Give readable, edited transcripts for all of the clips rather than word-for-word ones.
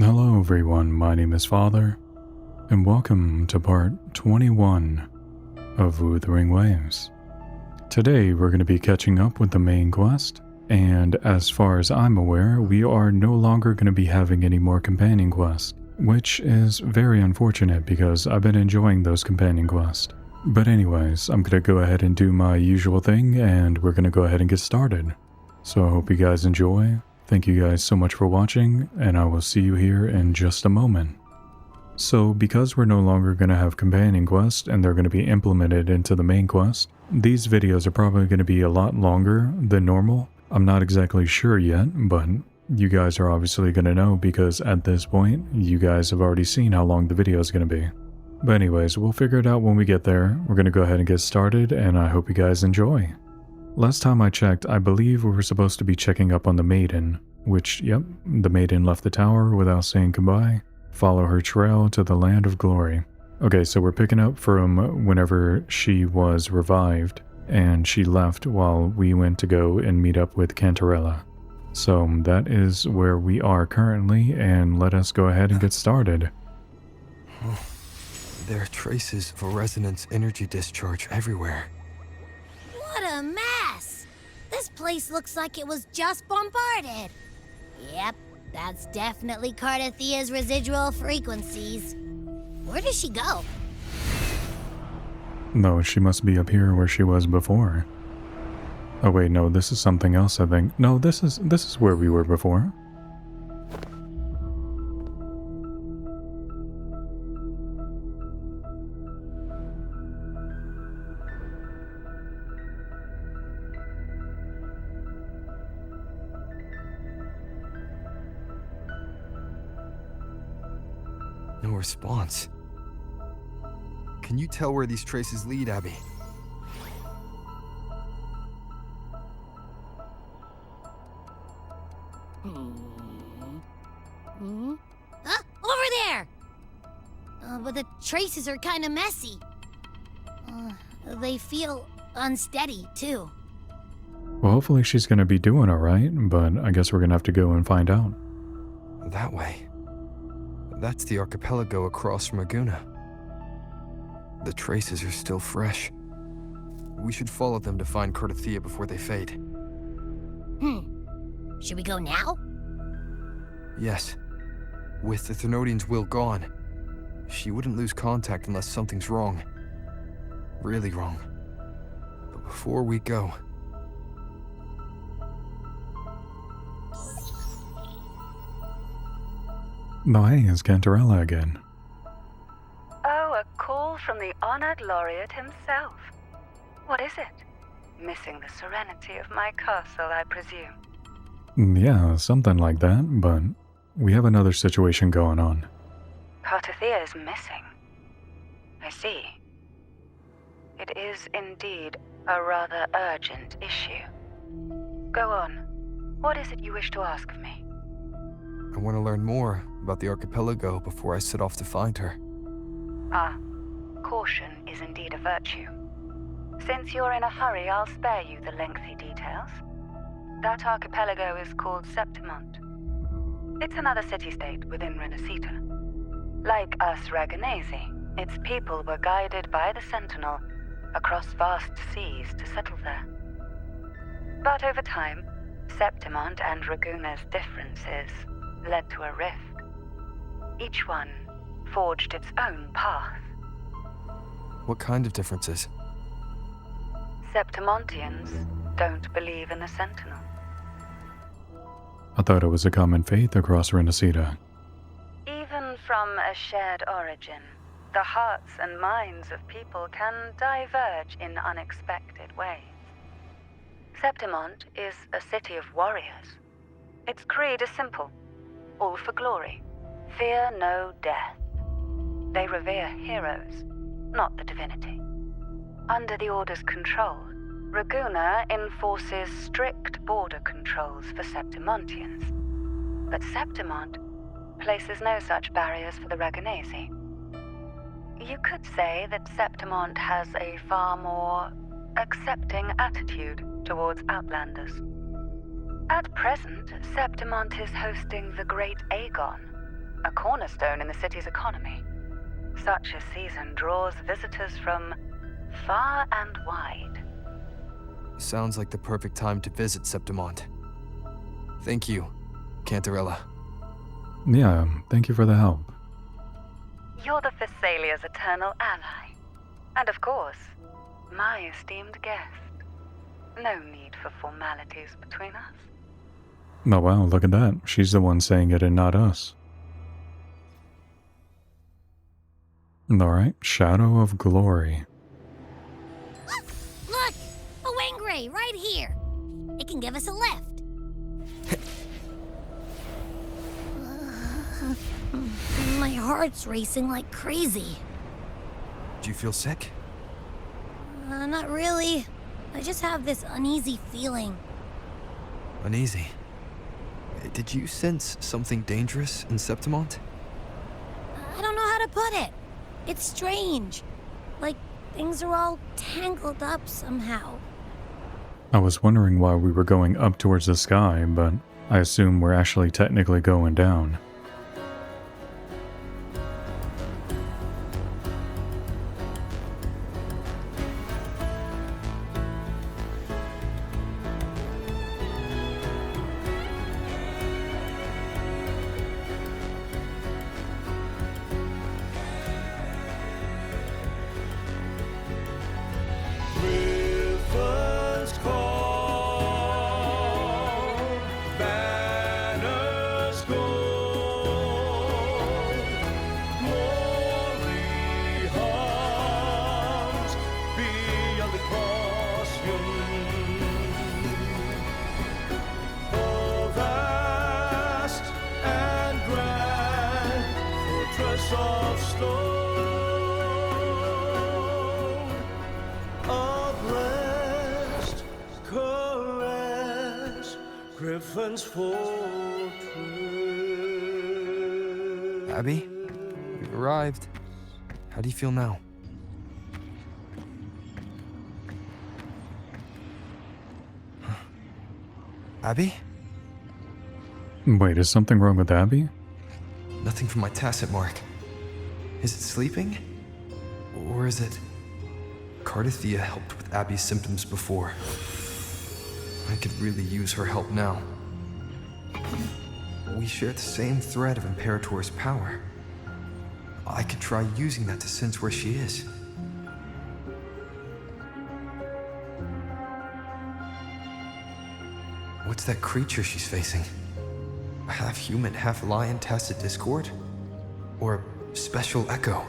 Hello everyone, my name is Father, and welcome to part 21 of Wuthering Waves. Today we're going to be catching up with the main quest, and as far as I'm aware, we are no longer going to be having any more companion quests, which is very unfortunate because I've been enjoying those companion quests. But anyways, I'm going to go ahead and do my usual thing, and we're going to go ahead and get started. So I hope you guys enjoy. Thank you guys so much for watching, and I will see you here in just a moment. So because we're no longer going to have companion quests and they're going to be implemented into the main quest, these videos are probably going to be a lot longer than normal. I'm not exactly sure yet, but you guys are obviously going to know because at this point, you guys have already seen how long the video is going to be. But anyways, we'll figure it out when we get there. We're going to go ahead and get started, and I hope you guys enjoy. Last time I checked, I believe we were supposed to be checking up on the maiden, which, yep, the maiden left the tower without saying goodbye. Follow her trail to the land of glory. Okay, so we're picking up from whenever she was revived, and she left while we went to go and meet up with Cantarella. So that is where we are currently, and let us go ahead and get started. There are traces of a resonance energy discharge everywhere. What a mess! This place looks like it was just bombarded. Yep, that's definitely Cardathia's residual frequencies. Where does she go? No, she must be up here where she was before. Oh wait, no, this is something else, I think. No, this is where we were before. No response. Can you tell where these traces lead, Abby? Huh? Over there! But the traces are kind of messy. They feel unsteady, too. Well, hopefully she's gonna be doing alright, but I guess we're gonna have to go and find out. That way. That's the archipelago across from Laguna. The traces are still fresh. We should follow them to find Cardathia before they fade. Should we go now? Yes. With the Thermodian's will gone, she wouldn't lose contact unless something's wrong. Really wrong. But before we go... No, hey, it's Cantarella again. Oh, a call from the honored laureate himself. What is it? Missing the serenity of my castle, I presume. Yeah, something like that, but we have another situation going on. Cardathia is missing. I see. It is indeed a rather urgent issue. Go on. What is it you wish to ask of me? I want to learn more about the archipelago before I set off to find her. Caution is indeed a virtue. Since you're in a hurry, I'll spare you the lengthy details. That archipelago is called Septimont. It's another city-state within Rinascita. Like us Raganesi, its people were guided by the Sentinel across vast seas to settle there. But over time, Septimont and Raguna's differences led to a rift. Each one forged its own path. What kind of differences? Septimontians don't believe in the Sentinel. I thought it was a common faith across Rinascita. Even from a shared origin, the hearts and minds of people can diverge in unexpected ways. Septimont is a city of warriors. Its creed is simple: all for glory. Fear no death. They revere heroes, not the divinity. Under the Order's control, Raguna enforces strict border controls for Septimontians. But Septimont places no such barriers for the Raganesi. You could say that Septimont has a far more accepting attitude towards outlanders. At present, Septimont is hosting the Great Aegon, a cornerstone in the city's economy. Such a season draws visitors from far and wide. Sounds like the perfect time to visit Septimont. Thank you, Cantarella. Yeah, thank you for the help. You're the Thessalia's eternal ally. And of course, my esteemed guest. No need for formalities between us. Oh wow, look at that. She's the one saying it and not us. Alright, Shadow of Glory. Look! A Wangray right here! It can give us a lift. My heart's racing like crazy. Do you feel sick? Not really. I just have this uneasy feeling. Uneasy? Did you sense something dangerous in Septimont? I don't know how to put it. It's strange. Like things are all tangled up somehow. I was wondering why we were going up towards the sky, but I assume we're actually technically going down. Abby? We've arrived. How do you feel now? Abby? Wait, is something wrong with Abby? Nothing from my tacit mark. Is it sleeping? Or is it... Cardathia helped with Abby's symptoms before. I could really use her help now. We share the same thread of Imperator's power. I could try using that to sense where she is. What's that creature she's facing? A half-human, half-lion Tacit Discord? Or a special echo?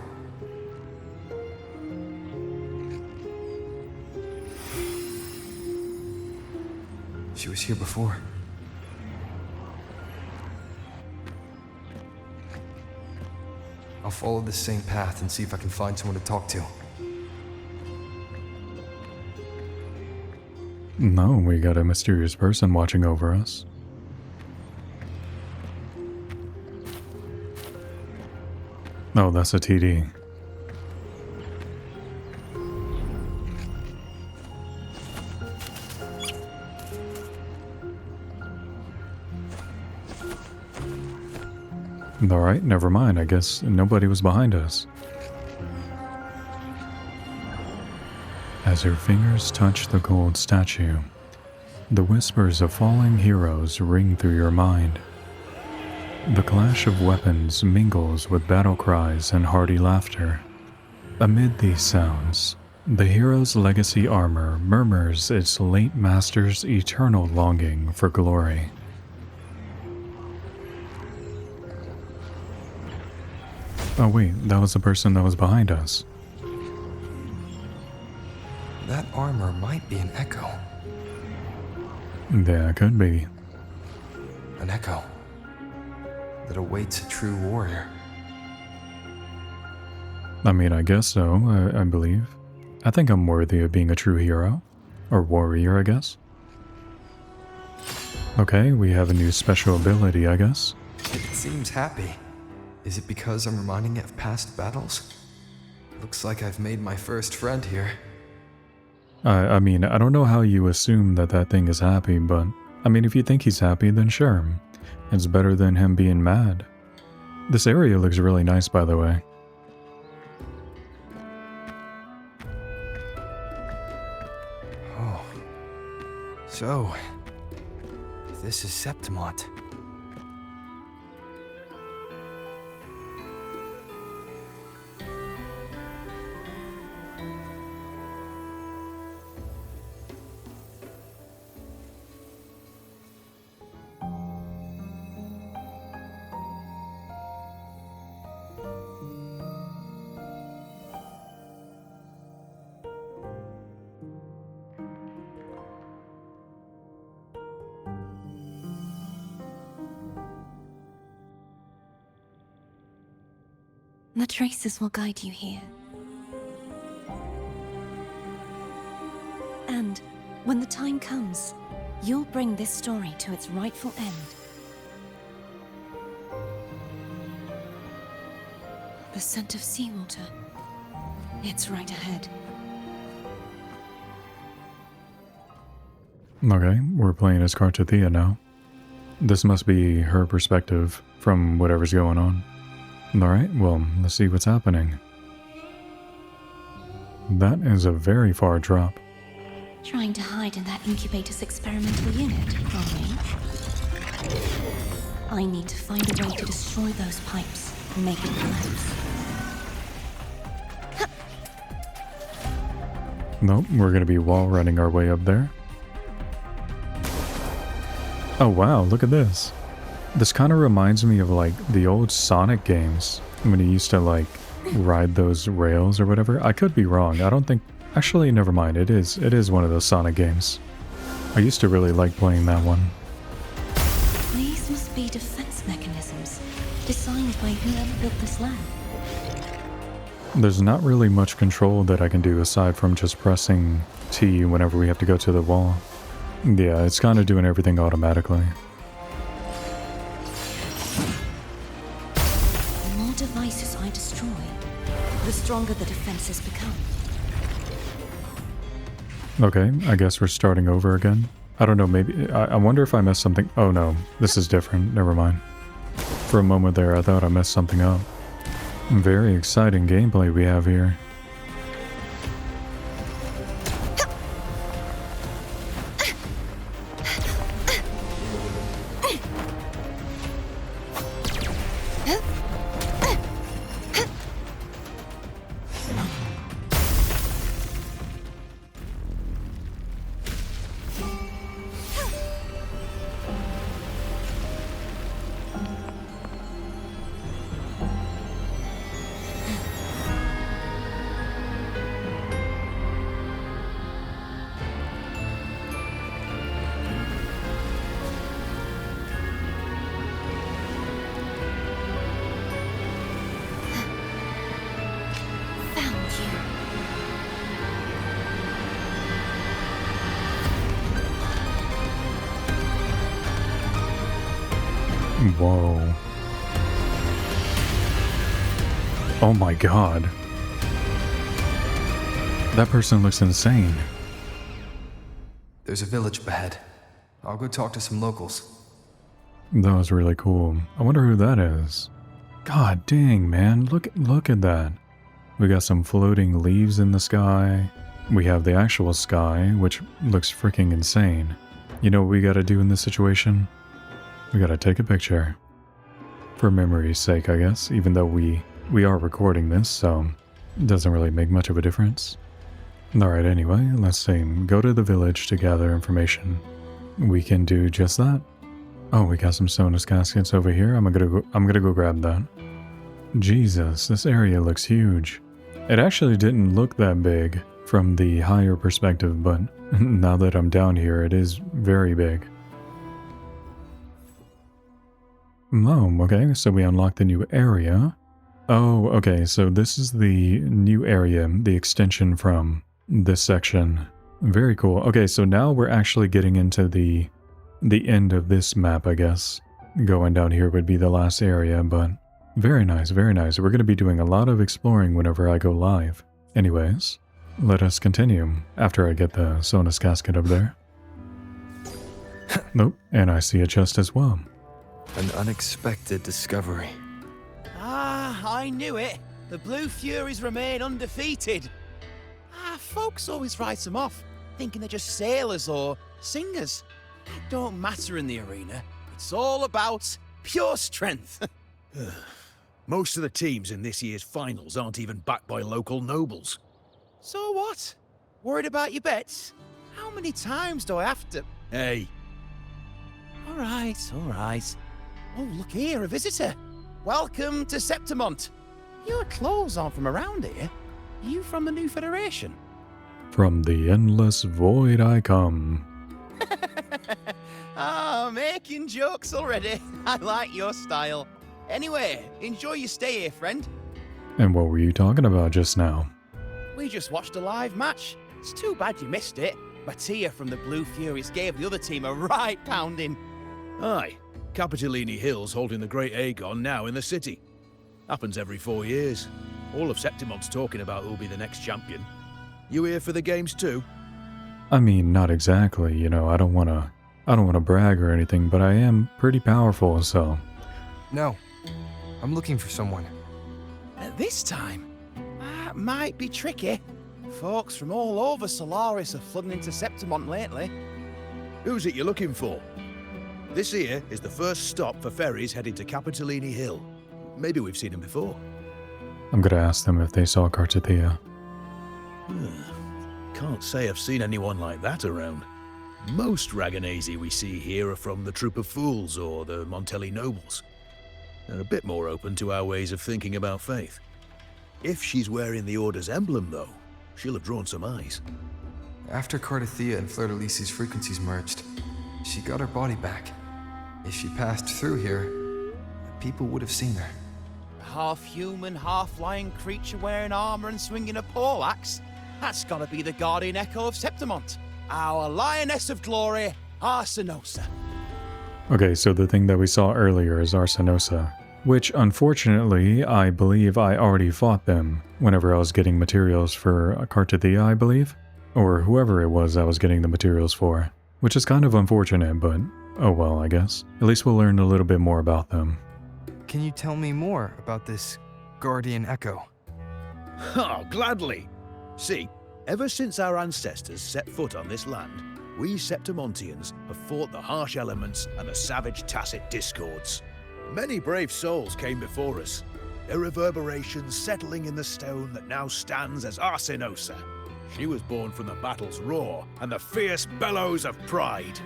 She was here before. I'll follow the same path and see if I can find someone to talk to. No, we got a mysterious person watching over us. Oh, that's a TD. Alright, never mind. I guess nobody was behind us. As her fingers touch the gold statue, the whispers of falling heroes ring through your mind. The clash of weapons mingles with battle cries and hearty laughter. Amid these sounds, the hero's legacy armor murmurs its late master's eternal longing for glory. Oh wait, that was the person that was behind us. That armor might be an echo. Yeah, it could be. An echo that awaits a true warrior. I mean, I guess so, I believe. I think I'm worthy of being a true hero. Or warrior, I guess. Okay, we have a new special ability, I guess. It seems happy. Is it because I'm reminding it of past battles? Looks like I've made my first friend here. I mean, I don't know how you assume that that thing is happy, but I mean, if you think he's happy, then sure. It's better than him being mad. This area looks really nice, by the way. Oh. So, this is Septimont. The traces will guide you here. And when the time comes, you'll bring this story to its rightful end. The scent of seawater. It's right ahead. Okay, we're playing as Cartothea now. This must be her perspective from whatever's going on. Alright, well, let's see what's happening. That is a very far drop. Trying to hide in that incubator's experimental unit, are we? I need to find a way to destroy those pipes and make it collapse. Nope, we're gonna be wall running our way up there. Oh wow, look at this. This kind of reminds me of like the old Sonic games when you used to like ride those rails or whatever. I could be wrong. I don't think... Actually, never mind. It is one of those Sonic games. I used to really like playing that one. These must be defense mechanisms designed by whoever built this lab. There's not really much control that I can do aside from just pressing T whenever we have to go to the wall. Yeah, it's kind of doing everything automatically. The more devices I destroy, the stronger the defenses become. Okay, I guess we're starting over again. I don't know, maybe... I wonder if I messed something... Oh no, this is different. Never mind. For a moment there, I thought I messed something up. Very exciting gameplay we have here. Whoa. Oh my god. That person looks insane. There's a village ahead. I'll go talk to some locals. That was really cool. I wonder who that is. God dang, man. Look at that. We got some floating leaves in the sky. We have the actual sky, which looks freaking insane. You know what we gotta do in this situation? We gotta take a picture. For memory's sake, I guess, even though we are recording this, so it doesn't really make much of a difference. Alright, anyway, let's see. Go to the village to gather information. We can do just that. Oh, we got some Sonus caskets over here. I'm gonna go grab that. Jesus, this area looks huge. It actually didn't look that big from the higher perspective, but now that I'm down here, it is very big. Oh, okay, so we unlocked the new area. Oh, okay, so this is the new area, the extension from this section. Very cool. Okay, so now we're actually getting into the end of this map, I guess. Going down here would be the last area, but very nice, very nice. We're going to be doing a lot of exploring whenever I go live. Anyways, let us continue after I get the Sonus casket up there. Nope, and I see a chest as well. An unexpected discovery. I knew it. The Blue Furies remain undefeated. Folks always write them off, thinking they're just sailors or singers. It don't matter in the arena. It's all about pure strength. Most of the teams in this year's finals aren't even backed by local nobles. So what? Worried about your bets? How many times do I have to... Hey, All right. Oh, look here, a visitor. Welcome to Septimont. Your clothes aren't from around here. You from the New Federation? From the endless void I come. Making jokes already. I like your style. Anyway, enjoy your stay here, friend. And what were you talking about just now? We just watched a live match. It's too bad you missed it. Mattia from the Blue Furies gave the other team a right pounding. aye. Capitolini Hill's holding the Great Aegon now in the city. Happens every 4 years. All of Septimont's talking about who'll be the next champion. You here for the games too? I mean, not exactly, you know, I don't wanna brag or anything, but I am pretty powerful, so... No. I'm looking for someone. At this time, that might be tricky. Folks from all over Solaris are flooding into Septimont lately. Who's it you're looking for? This here is the first stop for ferries heading to Capitolini Hill. Maybe we've seen him before. I'm gonna ask them if they saw Cartathea. Can't say I've seen anyone like that around. Most Raganesi we see here are from the Troop of Fools or the Montelli Nobles. They're a bit more open to our ways of thinking about faith. If she's wearing the Order's emblem, though, she'll have drawn some eyes. After Cardathea and Fleur-de-Lis's frequencies merged, she got her body back. If she passed through here, people would have seen her. A half-human, half-lion creature wearing armor and swinging a poleaxe? That's gotta be the guardian echo of Septimont. Our lioness of glory, Arsinosa. Okay, so the thing that we saw earlier is Arsinosa, which unfortunately, I believe I already fought them whenever I was getting materials for Cartathea, I believe? Or whoever it was I was getting the materials for. Which is kind of unfortunate, but oh well, I guess. At least we'll learn a little bit more about them. Can you tell me more about this guardian echo? Oh, gladly! See, ever since our ancestors set foot on this land, we Septimontians have fought the harsh elements and the savage tacit discords. Many brave souls came before us, their reverberations settling in the stone that now stands as Arsinosa. She was born from the battle's roar and the fierce bellows of pride.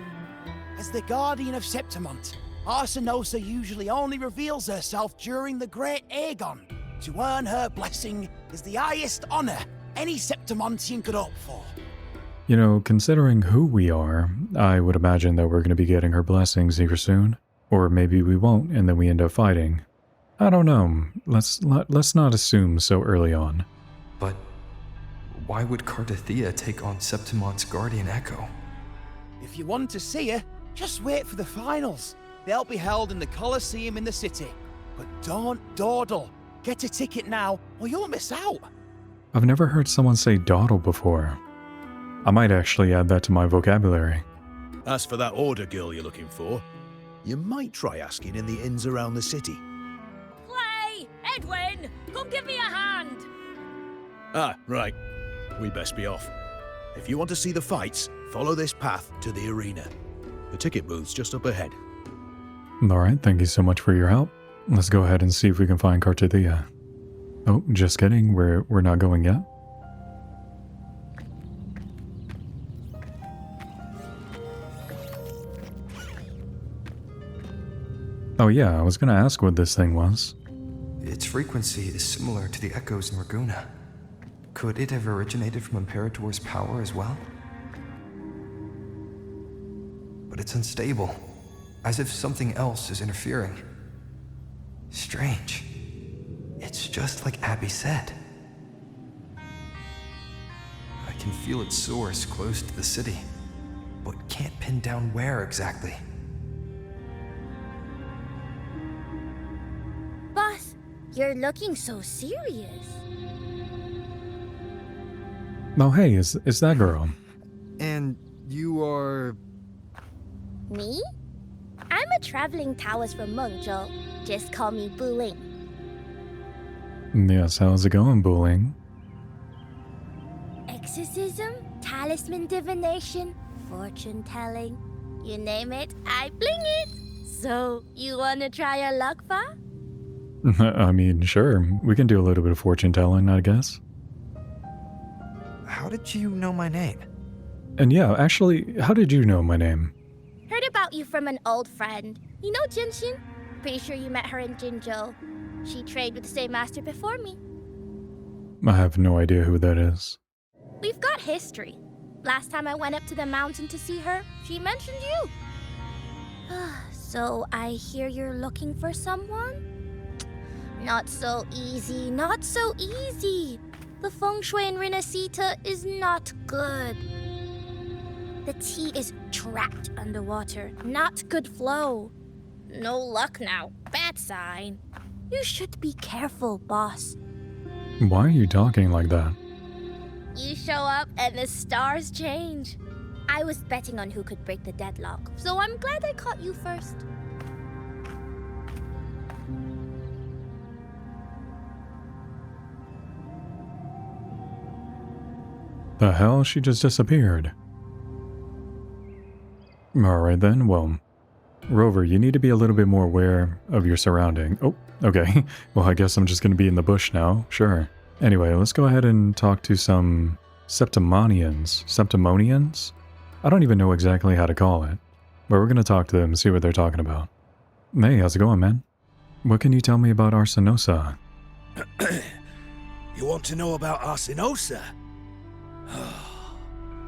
As the guardian of Septimont, Arsinosa usually only reveals herself during the Great Aegon. To earn her blessing is the highest honor any Septimontian could hope for. You know, considering who we are, I would imagine that we're going to be getting her blessings here soon. Or maybe we won't and then we end up fighting. I don't know. Let's not assume so early on. But why would Cardathea take on Septimont's guardian echo? If you want to see her, just wait for the finals. They'll be held in the Colosseum in the city. But don't dawdle. Get a ticket now, or you'll miss out. I've never heard someone say dawdle before. I might actually add that to my vocabulary. As for that Order girl you're looking for, you might try asking in the inns around the city. Clay! Edwin! Come give me a hand! Ah, right. We best be off. If you want to see the fights, follow this path to the arena. The ticket booth's just up ahead. Alright, thank you so much for your help. Let's go ahead and see if we can find Cartathea. Oh, just kidding, we're not going yet. Oh yeah, I was gonna ask what this thing was. Its frequency is similar to the echoes in Raguna. Could it have originated from Imperator's power as well? But it's unstable, as if something else is interfering. Strange. It's just like Abby said. I can feel its source close to the city, but can't pin down where exactly. Boss, you're looking so serious. Oh hey, is that girl? And you are... Me? I'm a traveling Taoist from Mengzhou. Just call me Bu Ling. Yes, how's it going, bullying? Exorcism, talisman divination, fortune telling. You name it, I bling it. So, you wanna try your luck, Pa? I mean, sure, we can do a little bit of fortune telling, I guess. How did you know my name? And yeah, actually, how did you know my name? Heard about you from an old friend. You know Jinshin? Pretty sure you met her in Jinzhou. She trained with the same master before me. I have no idea who that is. We've got history. Last time I went up to the mountain to see her, she mentioned you. So I hear you're looking for someone? Not so easy, not so easy. The feng shui in Rinascita is not good. The tea is trapped underwater, not good flow. No luck now, bad sign. You should be careful, boss. Why are you talking like that? You show up and the stars change. I was betting on who could break the deadlock, so I'm glad I caught you first. The hell? She just disappeared. Alright then, well, Rover, you need to be a little bit more aware of your surrounding. Oh, okay. Well, I guess I'm just going to be in the bush now. Sure. Anyway, let's go ahead and talk to some Septimonians. Septimonians? I don't even know exactly how to call it, but we're going to talk to them and see what they're talking about. Hey, how's it going, man? What can you tell me about Arsinosa? You want to know about Arsinosa?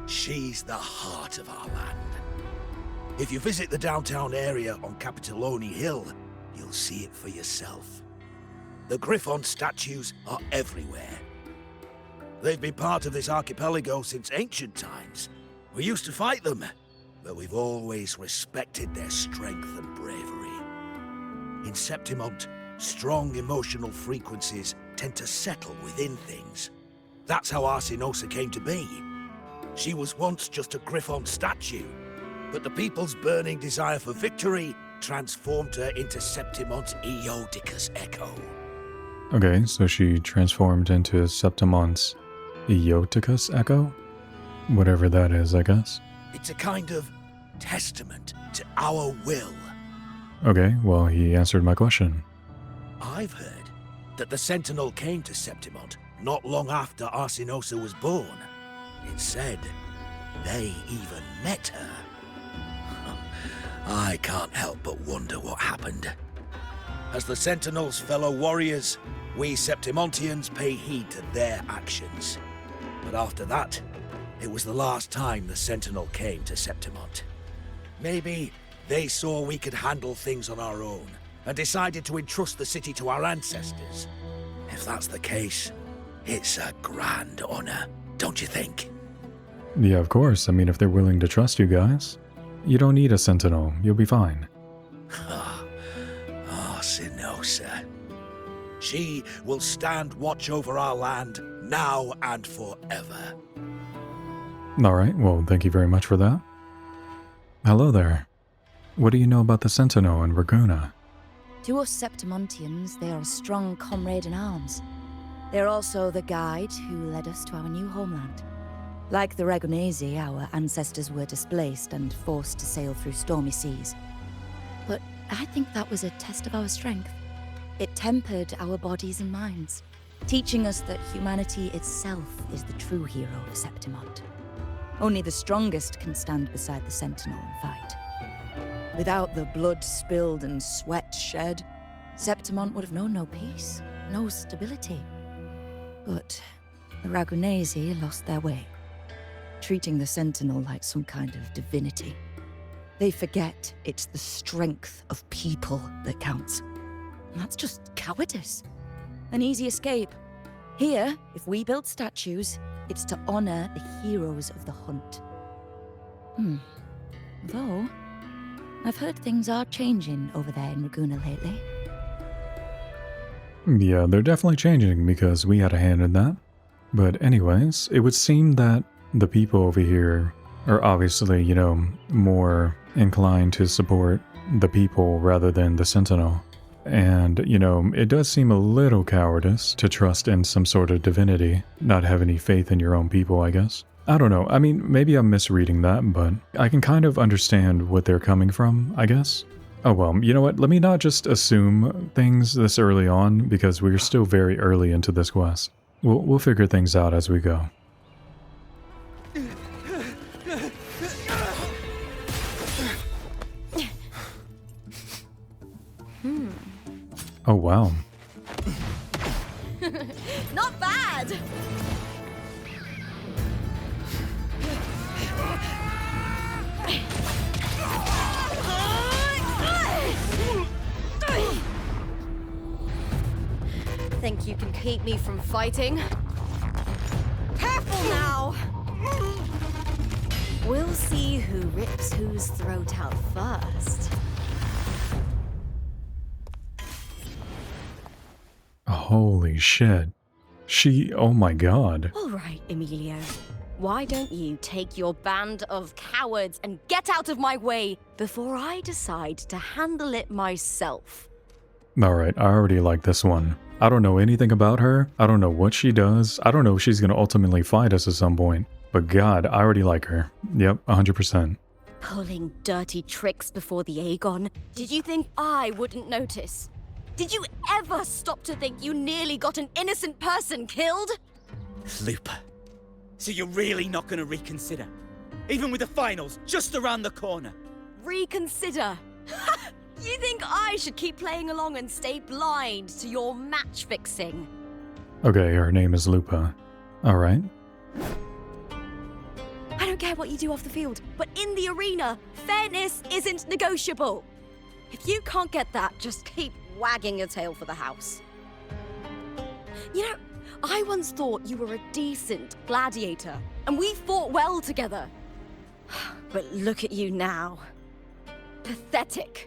She's the heart of our land. If you visit the downtown area on Capitolone Hill, you'll see it for yourself. The Griffon statues are everywhere. They've been part of this archipelago since ancient times. We used to fight them, but we've always respected their strength and bravery. In Septimont, strong emotional frequencies tend to settle within things. That's how Arsinosa came to be. She was once just a Griffon statue, but the people's burning desire for victory transformed her into Septimont's Eodicus Echo. Okay, so she transformed into Septimont's Eoticus Echo? Whatever that is, I guess. It's a kind of testament to our will. Okay, well, he answered my question. I've heard that the Sentinel came to Septimont not long after Arsinosa was born. It's said they even met her. I can't help but wonder what happened. As the Sentinel's fellow warriors, we Septimontians pay heed to their actions. But after that, it was the last time the Sentinel came to Septimont. Maybe they saw we could handle things on our own, and decided to entrust the city to our ancestors. If that's the case, it's a grand honor, don't you think? Yeah, of course. I mean, if they're willing to trust you guys, you don't need a sentinel. You'll be fine. Arsinosa. She will stand watch over our land now and forever. Alright, well, thank you very much for that. Hello there. What do you know about the Sentinel and Raguna? To us Septimontians, they are a strong comrade in arms. They are also the guide who led us to our new homeland. Like the Ragunesi, our ancestors were displaced and forced to sail through stormy seas. But I think that was a test of our strength. It tempered our bodies and minds, teaching us that humanity itself is the true hero of Septimont. Only the strongest can stand beside the Sentinel and fight. Without the blood spilled and sweat shed, Septimont would have known no peace, no stability. But the Ragunesi lost their way, treating the Sentinel like some kind of divinity. They forget it's the strength of people that counts. And that's just cowardice. An easy escape. Here, if we build statues, it's to honor the heroes of the hunt. Though, I've heard things are changing over there in Raguna lately. Yeah, they're definitely changing because we had a hand in that. But anyways, it would seem that the people over here are obviously, more inclined to support the people rather than the Sentinel. And, you know, it does seem a little cowardice to trust in some sort of divinity, not have any faith in your own people, I guess. I don't know. I mean, maybe I'm misreading that, but I can kind of understand what they're coming from, I guess. Oh well, you know what? Let me not just assume things this early on, because we're still very early into this quest. We'll figure things out as we go. Oh wow. Not bad! Think you can keep me from fighting? Careful now! We'll see who rips whose throat out first. Holy shit. Oh my god. All right, Emilio. Why don't you take your band of cowards and get out of my way before I decide to handle it myself? Alright, I already like this one. I don't know anything about her. I don't know what she does. I don't know if she's gonna ultimately fight us at some point. But god, I already like her. Yep, 100%. Pulling dirty tricks before the Aegon? Did you think I wouldn't notice? Did you ever stop to think you nearly got an innocent person killed? Looper. So you're really not going to reconsider? Even with the finals just around the corner? Reconsider? You think I should keep playing along and stay blind to your match fixing? Okay, her name is Lupa. Alright. I don't care what you do off the field, but in the arena, fairness isn't negotiable. If you can't get that, just keep wagging your tail for the house. You know, I once thought you were a decent gladiator, and we fought well together. But look at you now. Pathetic.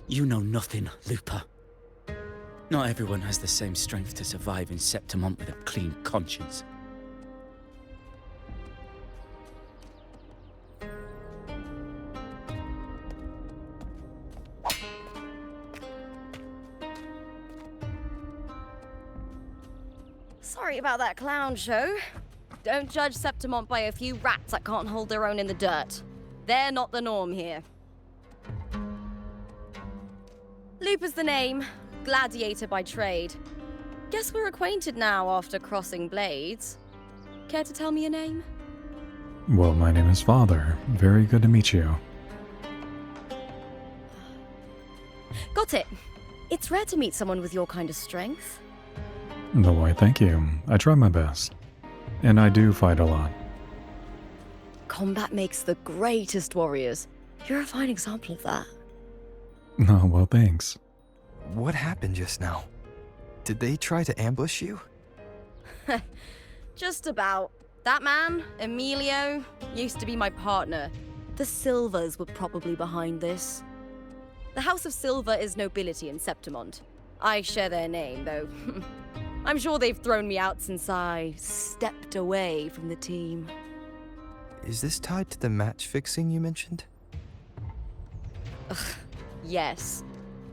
You know nothing, Lupa. Not everyone has the same strength to survive in Septimont with a clean conscience. Sorry about that clown show. Don't judge Septimont by a few rats that can't hold their own in the dirt. They're not the norm here. Lupa's the name. Gladiator by trade. Guess we're acquainted now after crossing blades. Care to tell me your name? Well, my name is Father. Very good to meet you. Got it. It's rare to meet someone with your kind of strength. No, why, thank you. I try my best. And I do fight a lot. Combat makes the greatest warriors. You're a fine example of that. Oh, well, thanks. What happened just now? Did they try to ambush you? Just about. That man, Emilio, used to be my partner. The Silvers were probably behind this. The House of Silver is nobility in Septimont. I share their name, though. I'm sure they've thrown me out since I stepped away from the team. Is this tied to the match fixing you mentioned? Yes.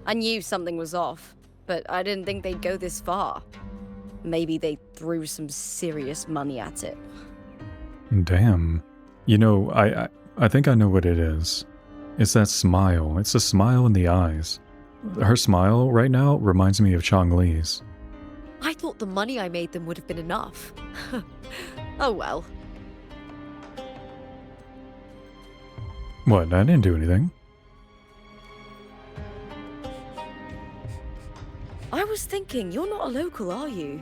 I knew something was off, but I didn't think they'd go this far. Maybe they threw some serious money at it. Damn. You know, I think I know what it is. It's that smile. It's a smile in the eyes. Her smile right now reminds me of Chong-Li's. I thought the money I made them would have been enough. Oh well. What? I didn't do anything. I was thinking, you're not a local, are you?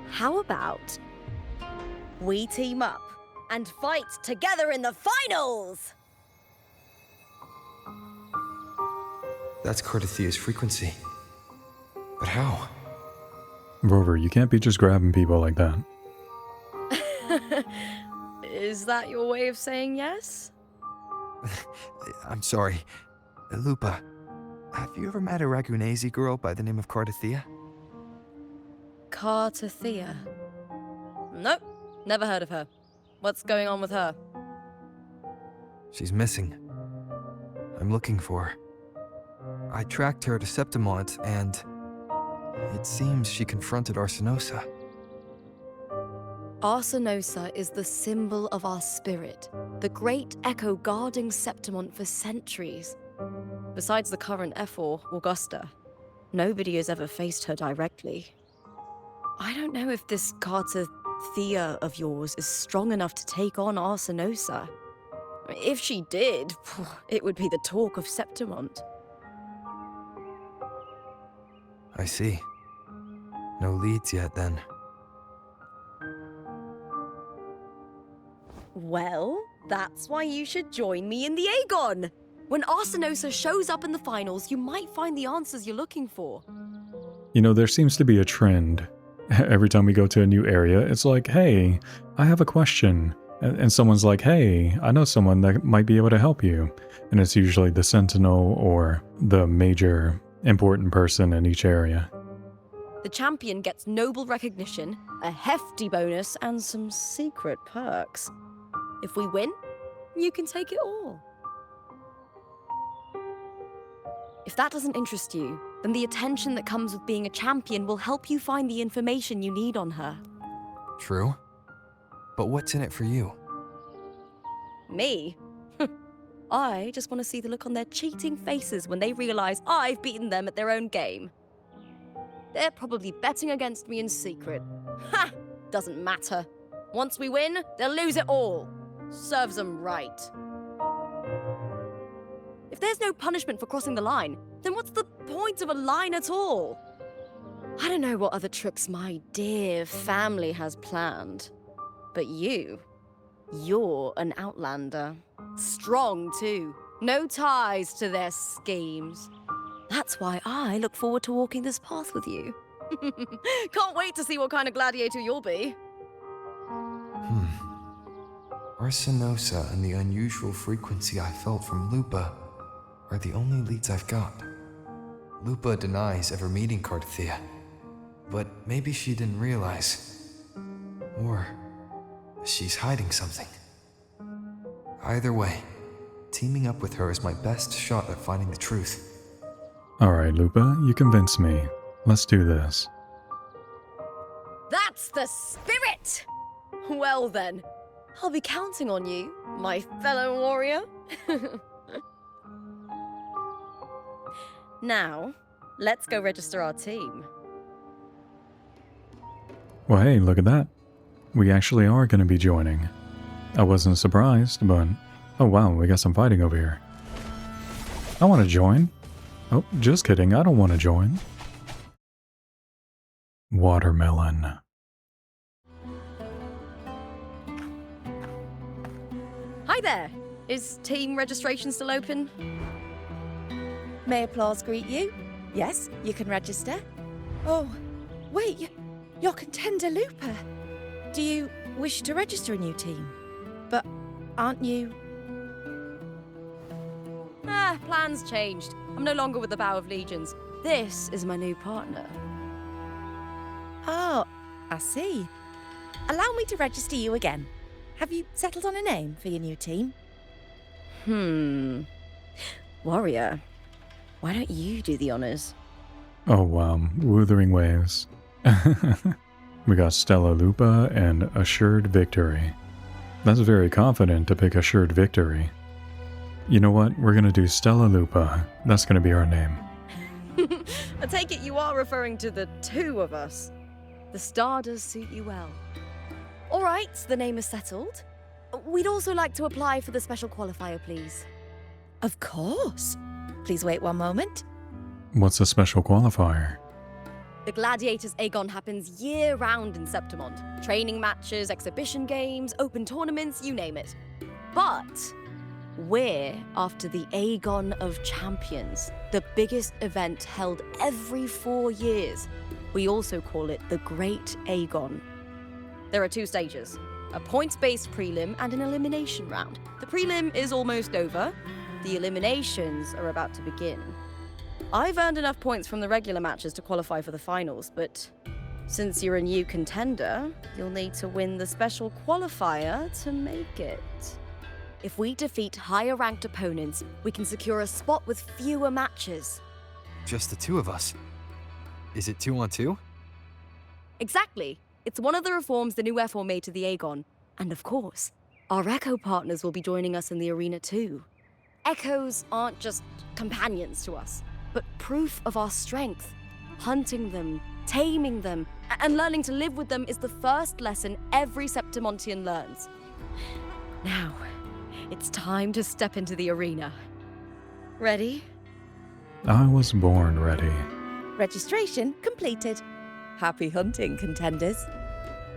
How about we team up and fight together in the finals? That's Cardathia's frequency. But how? Rover, you can't be just grabbing people like that. Is that your way of saying yes? I'm sorry. Lupa, have you ever met a Ragunese girl by the name of Cardathia? Cartathea. Nope, never heard of her. What's going on with her? She's missing. I'm looking for her. I tracked her to Septimont, and it seems she confronted Arsinosa. Arsinosa is the symbol of our spirit, the great echo guarding Septimont for centuries. Besides the current Ephor, Augusta, nobody has ever faced her directly. I don't know if this Cartathea of yours is strong enough to take on Arsinosa. If she did, it would be the talk of Septimont. I see. No leads yet, then. Well, that's why you should join me in the Aegon! When Arsinosa shows up in the finals, you might find the answers you're looking for. You know, there seems to be a trend. Every time we go to a new area, it's like, hey, I have a question. And someone's like, hey, I know someone that might be able to help you. And it's usually the sentinel or the major important person in each area. The champion gets noble recognition, a hefty bonus, and some secret perks. If we win, you can take it all. If that doesn't interest you, then the attention that comes with being a champion will help you find the information you need on her. True. But what's in it for you? Me? I just want to see the look on their cheating faces when they realize I've beaten them at their own game. They're probably betting against me in secret. Ha! Doesn't matter. Once we win, they'll lose it all. Serves them right. If there's no punishment for crossing the line, then what's the point of a line at all? I don't know what other tricks my dear family has planned. But you're an outlander. Strong, too. No ties to their schemes. That's why I look forward to walking this path with you. Can't wait to see what kind of gladiator you'll be. Arsinosa and the unusual frequency I felt from Lupa are the only leads I've got. Lupa denies ever meeting Cartathea, but maybe she didn't realize. Or she's hiding something. Either way, teaming up with her is my best shot at finding the truth. Alright, Lupa, you convinced me. Let's do this. That's the spirit! Well then, I'll be counting on you, my fellow warrior. Now, let's go register our team. Well, hey, look at that. We actually are going to be joining. I wasn't surprised, but... Oh wow, we got some fighting over here. I want to join. Oh, just kidding, I don't want to join. Watermelon. Hi there! Is team registration still open? May applause greet you? Yes, you can register. Oh, wait, you're Contender Lupa. Do you wish to register a new team? But aren't you... Plans changed. I'm no longer with the Bow of Legions. This is my new partner. Oh, I see. Allow me to register you again. Have you settled on a name for your new team? Warrior, why don't you do the honors? Oh wow, Wuthering Waves. We got Stella Lupa and Assured Victory. That's very confident to pick Assured Victory. You know what? We're gonna do Stella Lupa. That's gonna be our name. I take it you are referring to the two of us. The star does suit you well. All right, the name is settled. We'd also like to apply for the special qualifier, please. Of course. Please wait one moment. What's a special qualifier? The Gladiators Aegon happens year-round in Septimont. Training matches, exhibition games, open tournaments, you name it. But we're after the Aegon of Champions, the biggest event held every 4 years. We also call it the Great Aegon. There are 2 stages, a points-based prelim and an elimination round. The prelim is almost over. The eliminations are about to begin. I've earned enough points from the regular matches to qualify for the finals, but Since you're a new contender, you'll need to win the special qualifier to make it. If we defeat higher-ranked opponents, we can secure a spot with fewer matches. Just the two of us. Is it 2-on-2? Exactly. It's one of the reforms the new FO made to the Aegon. And of course, our Echo partners will be joining us in the arena too. Echoes aren't just companions to us, but proof of our strength. Hunting them, taming them, and learning to live with them is the first lesson every Septimontian learns. Now, it's time to step into the arena. Ready? I was born ready. Registration completed. Happy hunting, contenders.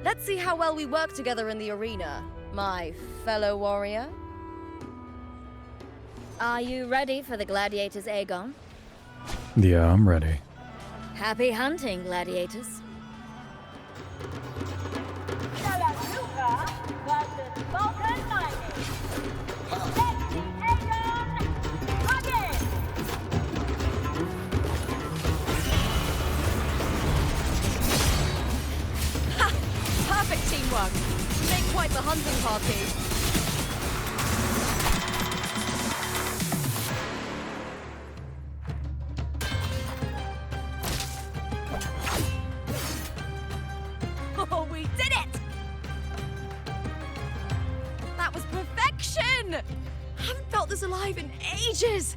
Let's see how well we work together in the arena, my fellow warrior. Are you ready for the gladiators, Aegon? Yeah, I'm ready. Happy hunting, gladiators. Perfect teamwork. You make quite the hunting party. Oh, we did it! That was perfection! I haven't felt this alive in ages.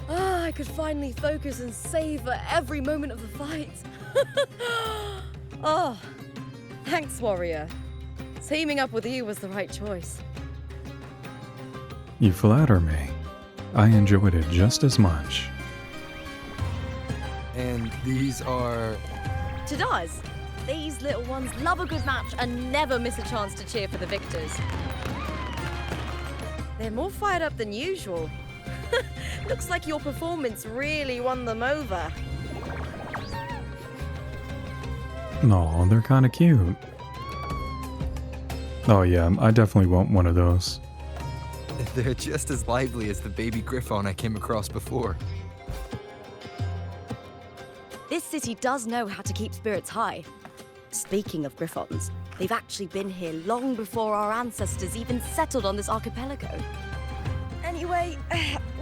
I could finally focus and savor every moment of the fight. Oh, thanks, warrior. Teaming up with you was the right choice. You flatter me. I enjoyed it just as much. And these are... Tadars, these little ones love a good match and never miss a chance to cheer for the victors. They're more fired up than usual. Looks like your performance really won them over. No, they're kind of cute. Oh yeah, I definitely want one of those. They're just as lively as the baby Griffon I came across before. This city does know how to keep spirits high. Speaking of Griffons, they've actually been here long before our ancestors even settled on this archipelago. Anyway,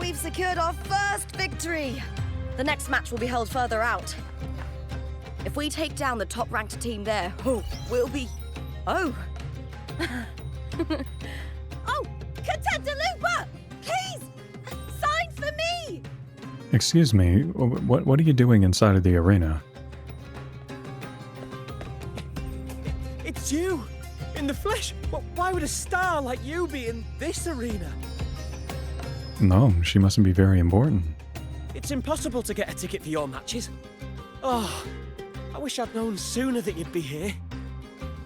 we've secured our first victory. The next match will be held further out. If we take down the top-ranked team there, we'll be... Oh! Oh! Contender Lupa! Please! Sign for me! Excuse me, what are you doing inside of the arena? It's you! In the flesh! Why would a star like you be in this arena? No, she mustn't be very important. It's impossible to get a ticket for your matches. Oh, I wish I'd known sooner that you'd be here.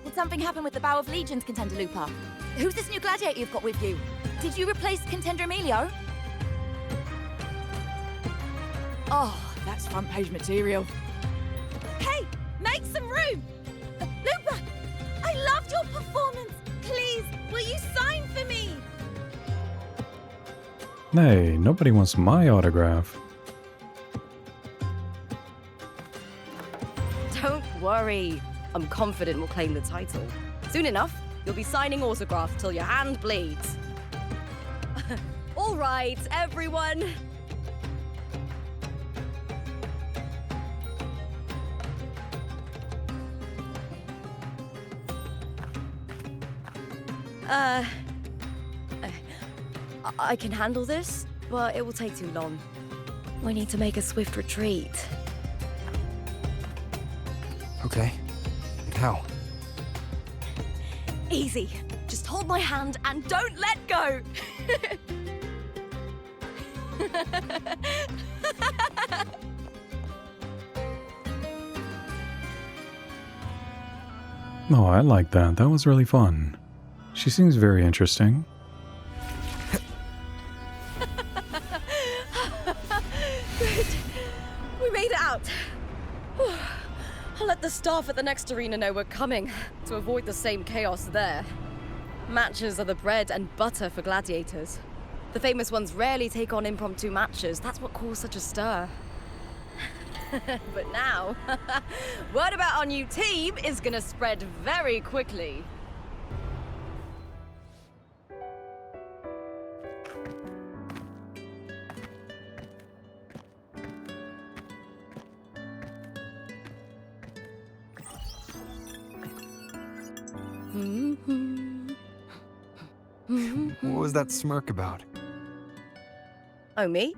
Did something happen with the Bow of Legions, Contender Lupa? Who's this new gladiator you've got with you? Did you replace Contender Emilio? Oh, that's front page material. Hey, make some room! Lupa, I loved your performance. Please, will you sign for me? Hey, nobody wants my autograph. Don't worry. I'm confident we'll claim the title. Soon enough, you'll be signing autographs till your hand bleeds. All right, everyone. I can handle this, but it will take too long. We need to make a swift retreat. Okay. How? Easy. Just hold my hand and don't let go. Oh, I like that. That was really fun. She seems very interesting. Good. We made it out. I'll let the staff at the next arena know we're coming, to avoid the same chaos there. Matches are the bread and butter for gladiators. The famous ones rarely take on impromptu matches. That's what caused such a stir. But now, word about our new team is gonna spread very quickly. What was that smirk about? Oh, me?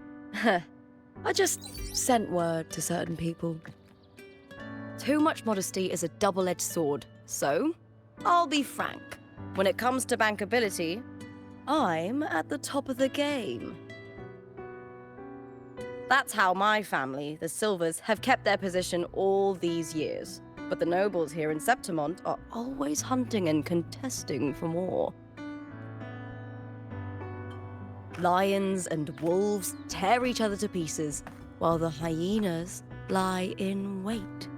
I just sent word to certain people. Too much modesty is a double-edged sword, so I'll be frank. When it comes to bankability, I'm at the top of the game. That's how my family, the Silvers, have kept their position all these years. But the nobles here in Septimont are always hunting and contesting for more. Lions and wolves tear each other to pieces, while the hyenas lie in wait,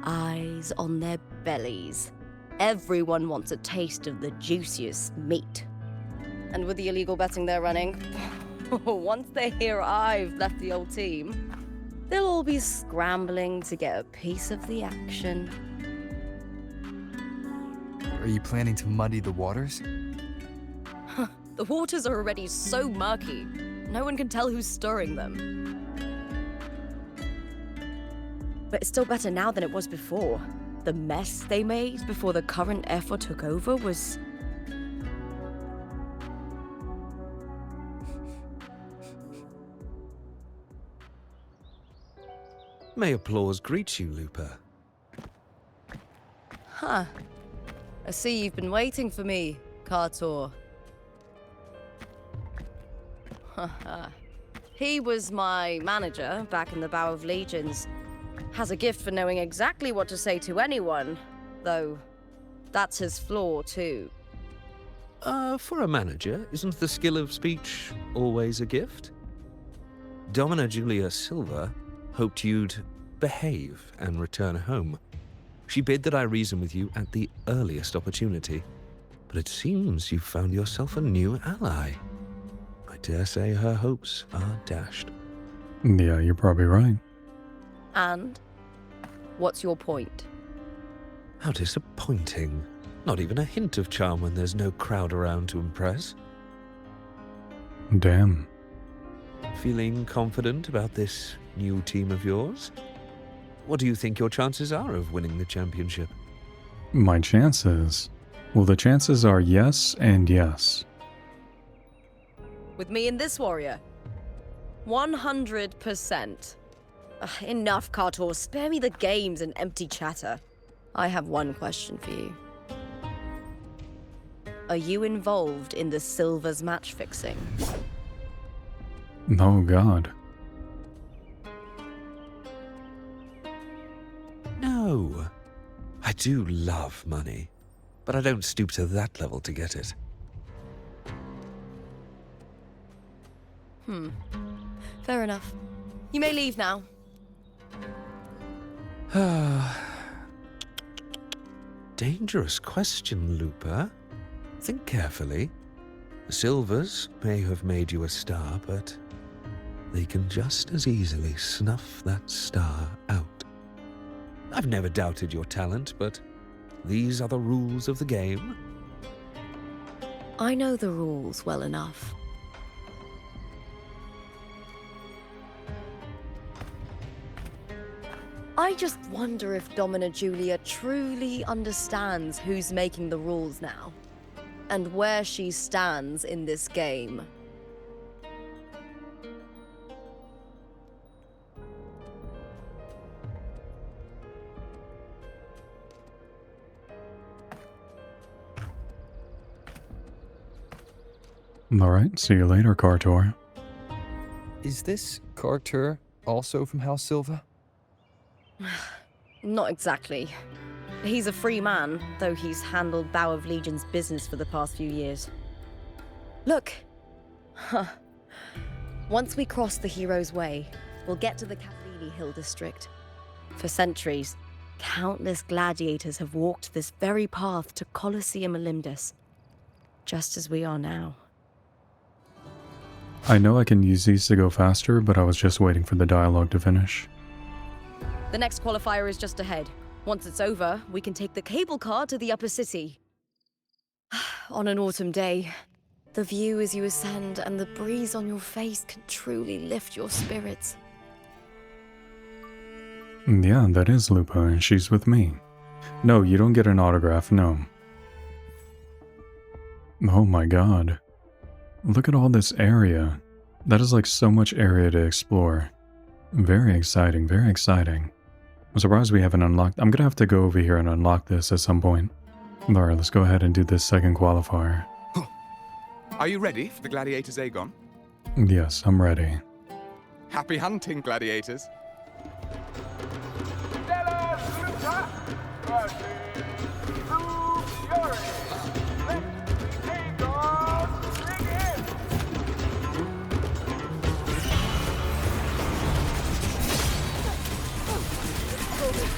eyes on their bellies. Everyone wants a taste of the juiciest meat. And with the illegal betting they're running, once they hear I've left the old team, they'll all be scrambling to get a piece of the action. Are you planning to muddy the waters? The waters are already so murky, no one can tell who's stirring them. But it's still better now than it was before. The mess they made before the current effort took over was... May applause greet you, Lupa. Huh. I see you've been waiting for me, Kartor. He was my manager back in the Bow of Legions. Has a gift for knowing exactly what to say to anyone, though that's his flaw too. For a manager, isn't the skill of speech always a gift? Domina Julia Silva hoped you'd behave and return home. She bid that I reason with you at the earliest opportunity, but it seems you've found yourself a new ally. I dare say her hopes are dashed. Yeah, you're probably right. And? What's your point? How disappointing. Not even a hint of charm when there's no crowd around to impress. Damn. Feeling confident about this new team of yours? What do you think your chances are of winning the championship? My chances? Well, the chances are yes and yes. With me and this warrior? 100%. Enough, Kartor. Spare me the games and empty chatter. I have one question for you. Are you involved in the Silvers match fixing? Oh, God. No. I do love money, but I don't stoop to that level to get it. Fair enough. You may leave now. Dangerous question, Lupa. Think carefully. The Silvers may have made you a star, but they can just as easily snuff that star out. I've never doubted your talent, but these are the rules of the game. I know the rules well enough. I just wonder if Domina Julia truly understands who's making the rules now, and where she stands in this game. Alright, see you later, Kartor. Is this Kartor also from House Silva? Not exactly. He's a free man, though he's handled Bow of Legion's business for the past few years. Look! Once we cross the Hero's Way, we'll get to the Cavalini Hill district. For centuries, countless gladiators have walked this very path to Colosseum Olympus, just as we are now. I know I can use these to go faster, but I was just waiting for the dialogue to finish. The next qualifier is just ahead. Once it's over, we can take the cable car to the upper city. On an autumn day, the view as you ascend and the breeze on your face can truly lift your spirits. Yeah, that is Lupa, and she's with me. No, you don't get an autograph, no. Oh my god. Look at all this area. That is like so much area to explore. Very exciting, very exciting. I'm surprised we haven't unlocked. I'm gonna have to go over here and unlock this at some point. Alright, let's go ahead and do this second qualifier. Are you ready for the gladiators, Aegon? Yes, I'm ready. Happy hunting, gladiators.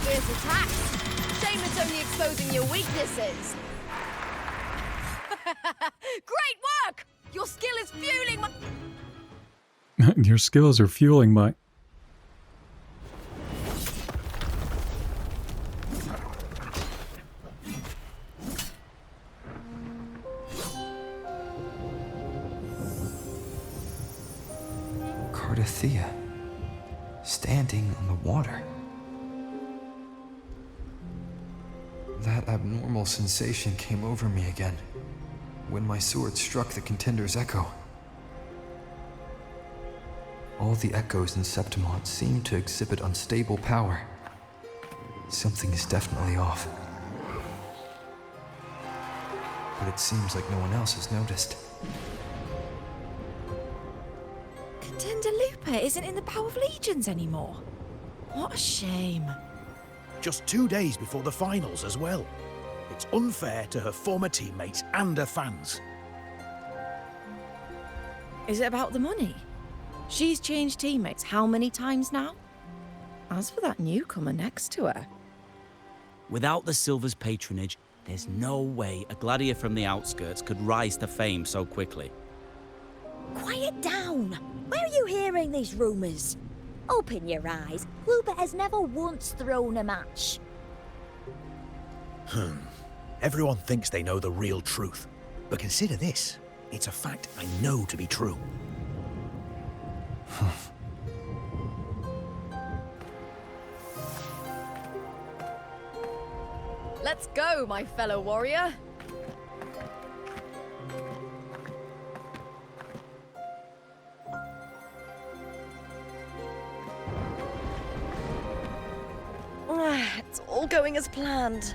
Fierce attacks. Shame it's only exposing your weaknesses. Great work! Your skill is fueling my... Your skills are fueling my... Cardothea, standing on the water. That abnormal sensation came over me again when my sword struck the contender's echo. All the echoes in Septimont seem to exhibit unstable power. Something is definitely off. But it seems like no one else has noticed. Contender Lupa isn't in the Bow of Legions anymore. What a shame. Just 2 days before the finals as well. It's unfair to her former teammates and her fans. Is it about the money? She's changed teammates how many times now? As for that newcomer next to her... Without the Silver's patronage, there's no way a gladiator from the outskirts could rise to fame so quickly. Quiet down! Where are you hearing these rumours? Open your eyes. Lupa has never once thrown a match. Everyone thinks they know the real truth. But consider this. It's a fact I know to be true. Let's go, my fellow warrior. It's all going as planned.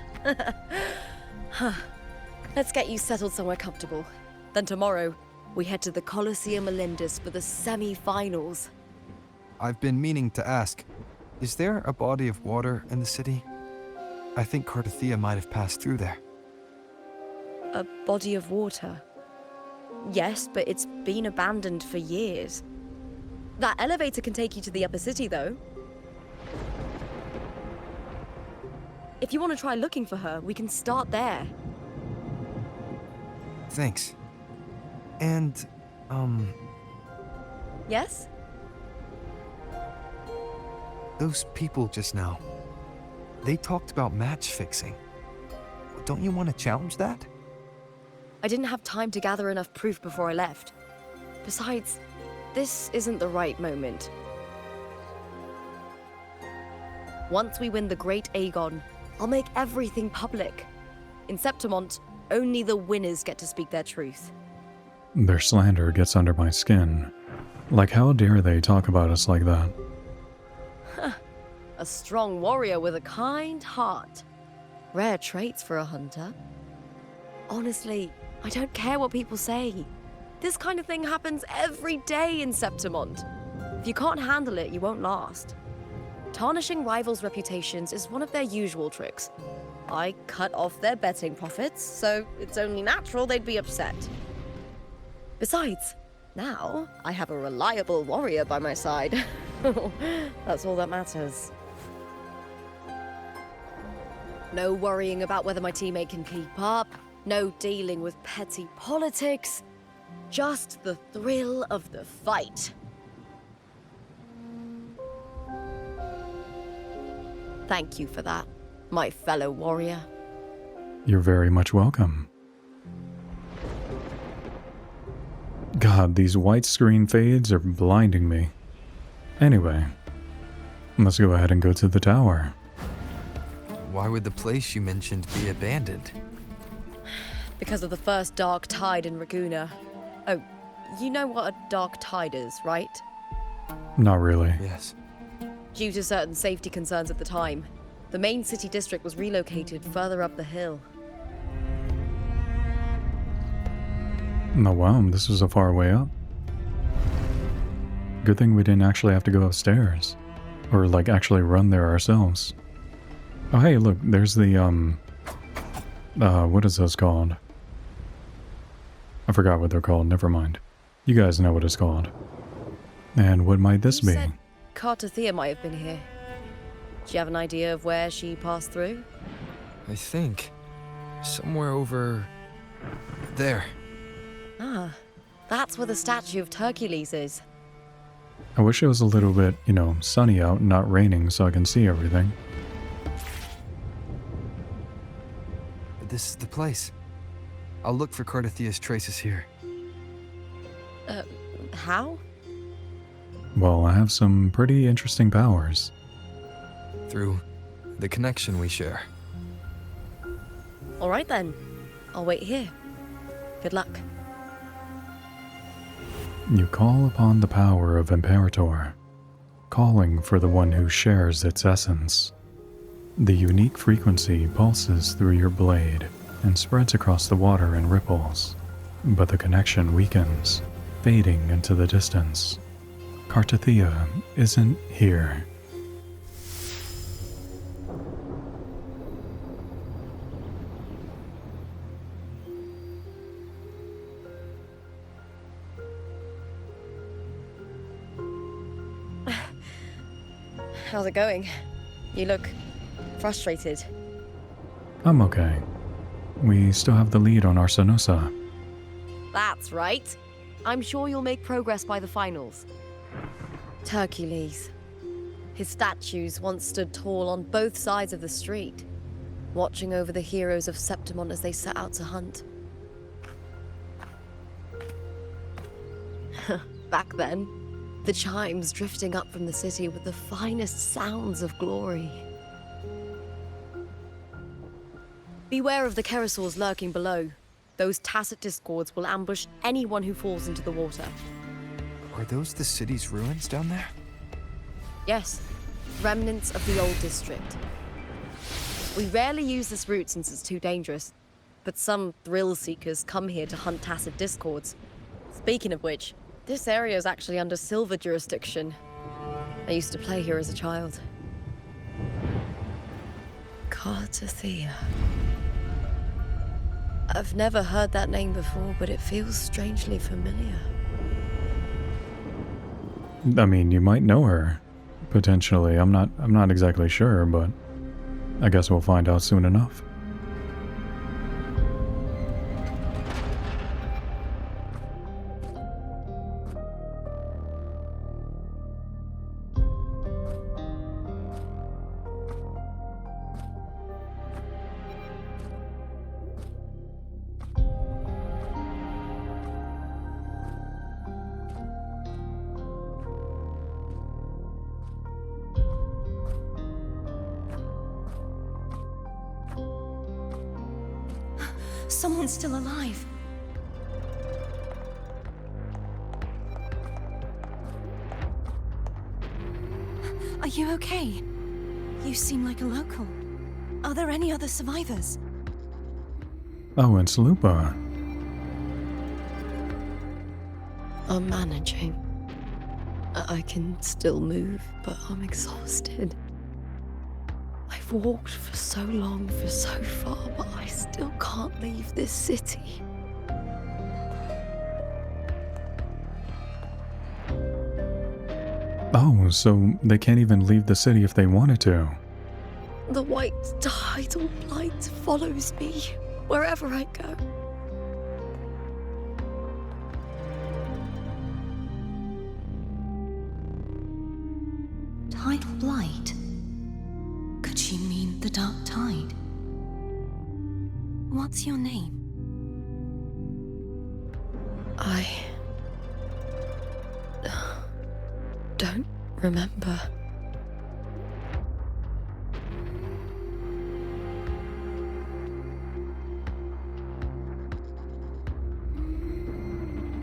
Let's get you settled somewhere comfortable. Then tomorrow, we head to the Colosseum Melindus for the semi-finals. I've been meaning to ask, is there a body of water in the city? I think Cardothea might have passed through there. A body of water? Yes, but it's been abandoned for years. That elevator can take you to the upper city, though. If you want to try looking for her, we can start there. Thanks. And, Yes? those people just now, they talked about match fixing. Don't you want to challenge that? I didn't have time to gather enough proof before I left. Besides, this isn't the right moment. Once we win the Great Aegon, I'll make everything public. In Septimont, only the winners get to speak their truth. Their slander gets under my skin. Like, how dare they talk about us like that? A strong warrior with a kind heart. Rare traits for a hunter. Honestly, I don't care what people say. This kind of thing happens every day in Septimont. If you can't handle it, you won't last. Tarnishing rivals' reputations is one of their usual tricks. I cut off their betting profits, so it's only natural they'd be upset. Besides, now I have a reliable warrior by my side. That's all that matters. No worrying about whether my teammate can keep up, no dealing with petty politics, just the thrill of the fight. Thank you for that, my fellow warrior. You're very much welcome. God, these white screen fades are blinding me. Anyway, let's go ahead and go to the tower. Why would the place you mentioned be abandoned? Because of the first dark tide in Raguna. Oh, you know what a dark tide is, right? Not really. Yes. Due to certain safety concerns at the time, the main city district was relocated further up the hill. Oh wow, this was a far way up. Good thing we didn't actually have to go upstairs. Or like actually run there ourselves. Oh hey, look, there's the what is this called? I forgot what they're called, never mind. You guys know what it's called. And what might this be? Said Cartathea might have been here. Do you have an idea of where she passed through? I think somewhere over there. Ah, that's where the statue of Hercules is. I wish it was a little bit, you know, sunny out and not raining so I can see everything. This is the place. I'll look for Cartathea's traces here. How? Well, I have some pretty interesting powers. Through the connection we share. All right then. I'll wait here. Good luck. You call upon the power of Imperator, calling for the one who shares its essence. The unique frequency pulses through your blade and spreads across the water in ripples, but the connection weakens, fading into the distance. Cartathea isn't here. How's it going? You look frustrated. I'm okay. We still have the lead on Arsenosa. That's right. I'm sure you'll make progress by the finals. Hercules. His statues once stood tall on both sides of the street, watching over the heroes of Septimon as they set out to hunt. Back then, the chimes drifting up from the city with the finest sounds of glory. Beware of the Kerosaurs lurking below. Those tacit discords will ambush anyone who falls into the water. Are those the city's ruins down there? Yes, remnants of the old district. We rarely use this route since it's too dangerous, but some thrill seekers come here to hunt tacit discords. Speaking of which, this area is actually under Silver jurisdiction. I used to play here as a child. Cartathea. I've never heard that name before, but it feels strangely familiar. I mean, you might know her, potentially. I'm not exactly sure, but I guess we'll find out soon enough. Someone's still alive. Are you okay? You seem like a local. Are there any other survivors? Oh, it's Lupa. I'm managing. I can still move, but I'm exhausted. I've walked for so long, for so far, but I still can't leave this city. Oh, so they can't even leave the city if they wanted to. The white tidal blight follows me wherever I go. Tidal blight? Could she What's your name? I don't remember.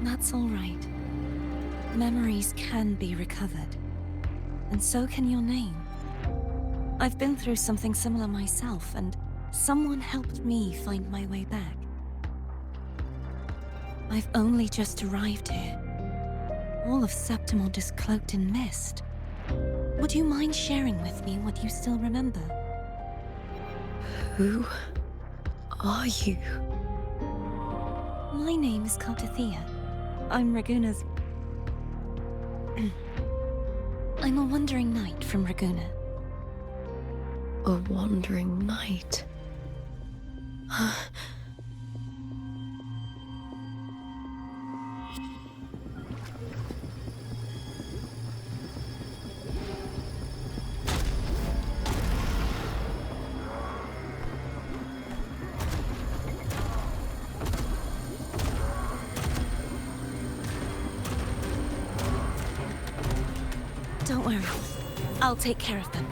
That's all right. Memories can be recovered. And so can your name. I've been through something similar myself, and someone helped me find my way back. I've only just arrived here. All of Septimont is cloaked in mist. Would you mind sharing with me what you still remember? Who are you? My name is Cartathea. I'm Raguna's... I'm a wandering knight from Raguna. A wandering knight. Don't worry. I'll take care of them.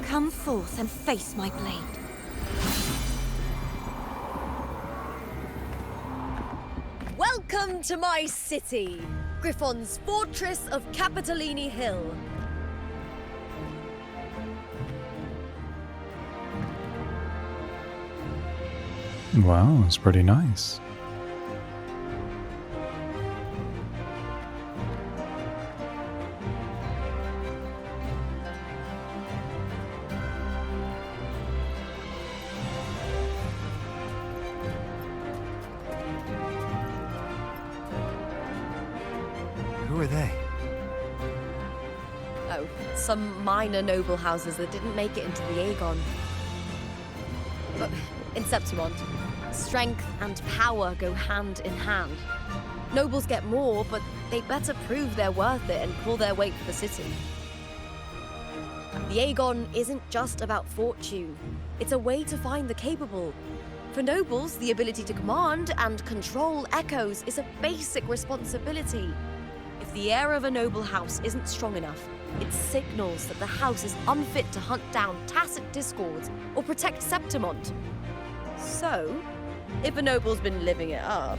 Come forth and face my blade. Welcome to my city, Griffon's fortress of Capitolini Hill. Wow, it's pretty nice. Who are they? Oh, some minor noble houses that didn't make it into the Aegon. But in Septimont, strength and power go hand in hand. Nobles get more, but they better prove they're worth it and pull their weight for the city. The Aegon isn't just about fortune. It's a way to find the capable. For nobles, the ability to command and control echoes is a basic responsibility. If the heir of a noble house isn't strong enough, it signals that the house is unfit to hunt down tacit discords or protect Septimont. So, if a noble's been living it up,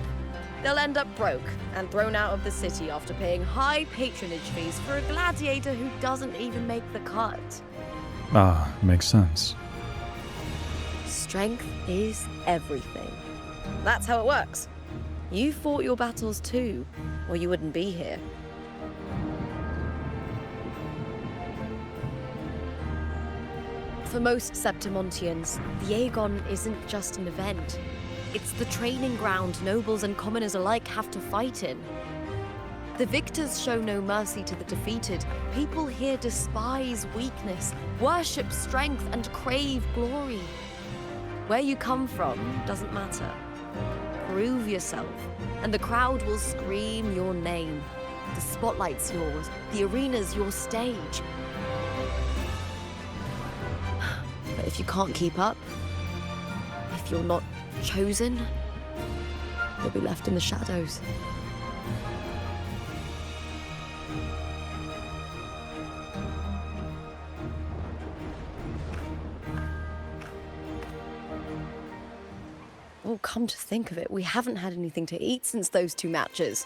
they'll end up broke and thrown out of the city after paying high patronage fees for a gladiator who doesn't even make the cut. Ah, makes sense. Strength is everything. That's how it works. You fought your battles too, or you wouldn't be here. For most Septimontians, the Aegon isn't just an event. It's the training ground nobles and commoners alike have to fight in. The victors show no mercy to the defeated. People here despise weakness, worship strength, and crave glory. Where you come from doesn't matter. Prove yourself, and the crowd will scream your name. The spotlight's yours, the arena's your stage. But if you can't keep up, if you're not chosen, you'll be left in the shadows. Oh, come to think of it, we haven't had anything to eat since those 2 matches.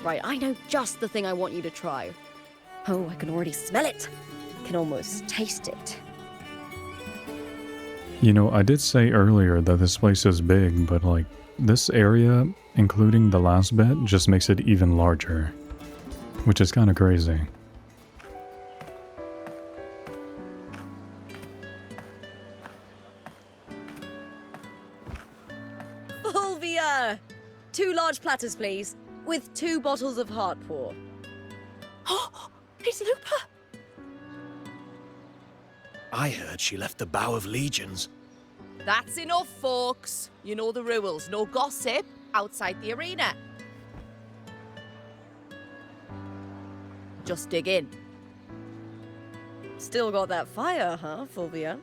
Right, I know just the thing I want you to try. Oh, I can already smell it. Can almost taste it. You know, I did say earlier that this place is big, but like, this area, including the last bit, just makes it even larger. Which is kind of crazy. Fulvia! 2 large platters, please, with 2 bottles of Heartpour. Oh, it's Lupa! I heard she left the Bow of Legions. That's enough, folks. You know the rules. No gossip, outside the arena. Just dig in. Still got that fire, huh, Fulvia?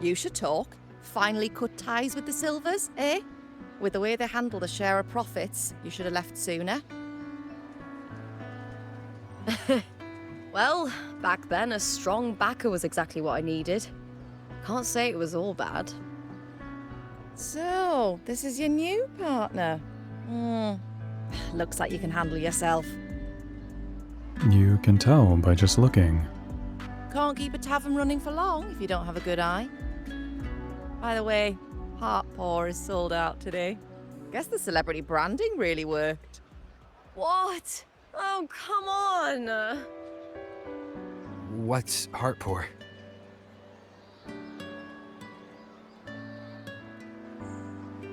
You should talk. Finally cut ties with the Silvers, eh? With the way they handle the share of profits, you should have left sooner. Well, back then, a strong backer was exactly what I needed. Can't say it was all bad. So, this is your new partner. Looks like you can handle yourself. You can tell by just looking. Can't keep a tavern running for long if you don't have a good eye. By the way, Heart Paw is sold out today. Guess the celebrity branding really worked. What? Oh, come on. What's Heartpour?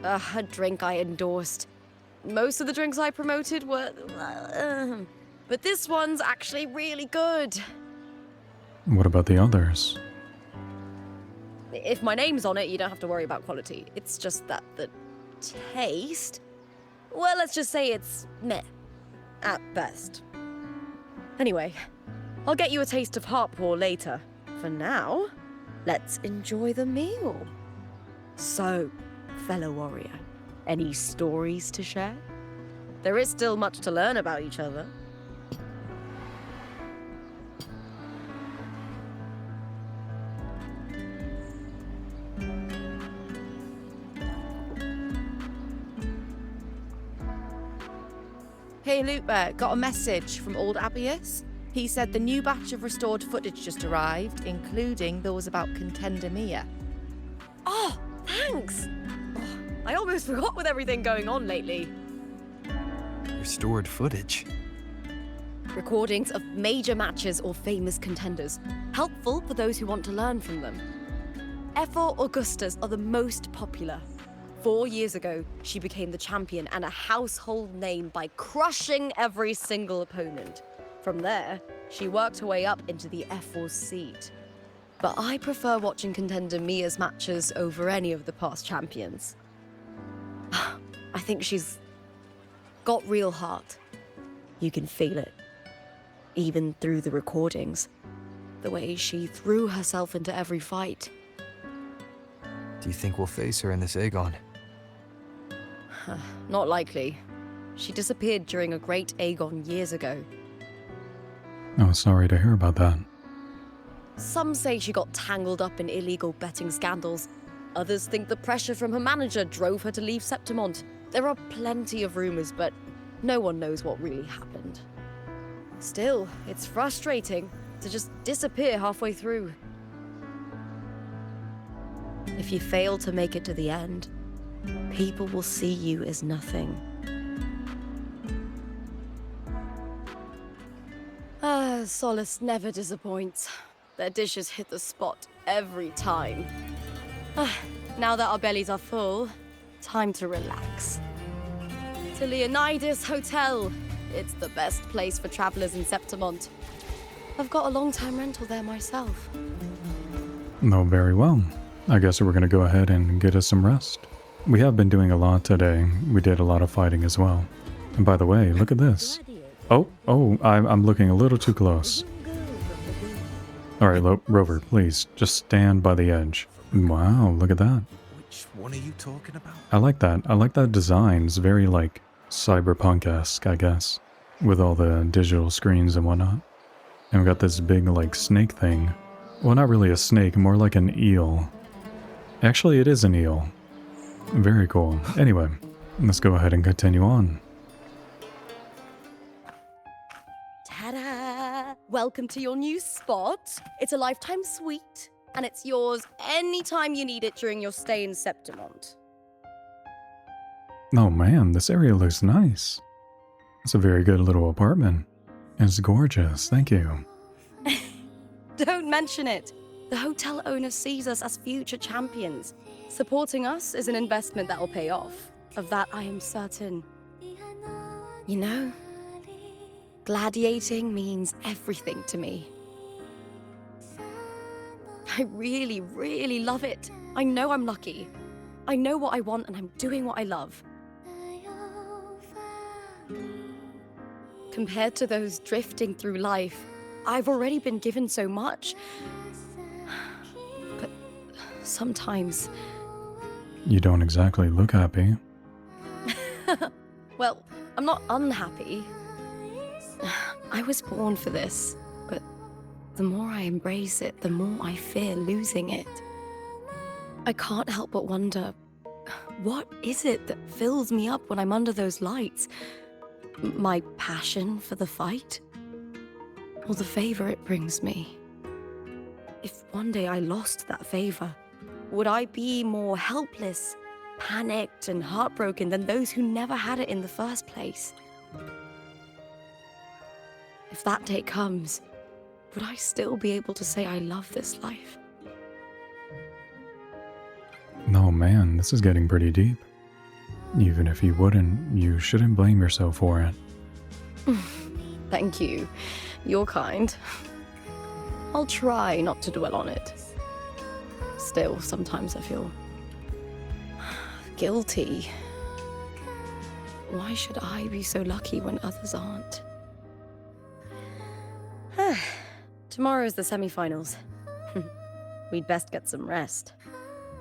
A drink I endorsed. Most of the drinks I promoted were... but this one's actually really good. What about the others? If my name's on it, you don't have to worry about quality. It's just that the taste... Well, let's just say it's meh. At best. Anyway, I'll get you a taste of Heartpaw later. For now, let's enjoy the meal. So, fellow warrior, any stories to share? There is still much to learn about each other. Hey, Lupa, got a message from old Abius. He said the new batch of restored footage just arrived, including those about Contender Mia. Oh, thanks! Oh, I almost forgot with everything going on lately. Restored footage? Recordings of major matches or famous contenders. Helpful for those who want to learn from them. F4 Augustas are the most popular. 4 years ago, she became the champion and a household name by crushing every single opponent. From there, she worked her way up into the F4 seat. But I prefer watching Contender Mia's matches over any of the past champions. I think she's got real heart. You can feel it. Even through the recordings. The way she threw herself into every fight. Do you think we'll face her in this Aegon? Not likely. She disappeared during a great Aegon years ago. Oh, sorry to hear about that. Some say she got tangled up in illegal betting scandals. Others think the pressure from her manager drove her to leave Septimont. There are plenty of rumors, but no one knows what really happened. Still, it's frustrating to just disappear halfway through. If you fail to make it to the end, people will see you as nothing. Solace never disappoints. Their dishes hit the spot every time. Now that our bellies are full, time to relax. To Leonidas Hotel. It's the best place for travelers in Septimont. I've got a long-term rental there myself. No, very well. I guess we're gonna go ahead and get us some rest. We have been doing a lot today. We did a lot of fighting as well. And by the way, look at this. Oh, I'm looking a little too close. Alright, Rover, please, just stand by the edge. Wow, look at that. Which one are you talking about? I like that. I like that design. It's very, like, cyberpunk-esque, I guess. With all the digital screens and whatnot. And we got this big, like, snake thing. Well, not really a snake, more like an eel. Actually, it is an eel. Very cool. Anyway, let's go ahead and continue on. Ta-da! Welcome to your new spot. It's a lifetime suite, and it's yours anytime you need it during your stay in Septimont. Oh man, this area looks nice. It's a very good little apartment. It's gorgeous, thank you. Don't mention it. The hotel owner sees us as future champions. Supporting us is an investment that will pay off. Of that I am certain. You know, gladiating means everything to me. I really, really love it. I know I'm lucky. I know what I want and I'm doing what I love. Compared to those drifting through life, I've already been given so much. But sometimes... You don't exactly look happy. Well, I'm not unhappy. I was born for this, but the more I embrace it, the more I fear losing it. I can't help but wonder, what is it that fills me up when I'm under those lights? My passion for the fight? Or the favor it brings me? If one day I lost that favor, would I be more helpless, panicked, and heartbroken than those who never had it in the first place? If that day comes, would I still be able to say I love this life? No, man, this is getting pretty deep. Even if you wouldn't, you shouldn't blame yourself for it. Thank you. You're kind. I'll try not to dwell on it. Still, sometimes I feel guilty. Why should I be so lucky when others aren't? Tomorrow's the semi-finals. We'd best get some rest.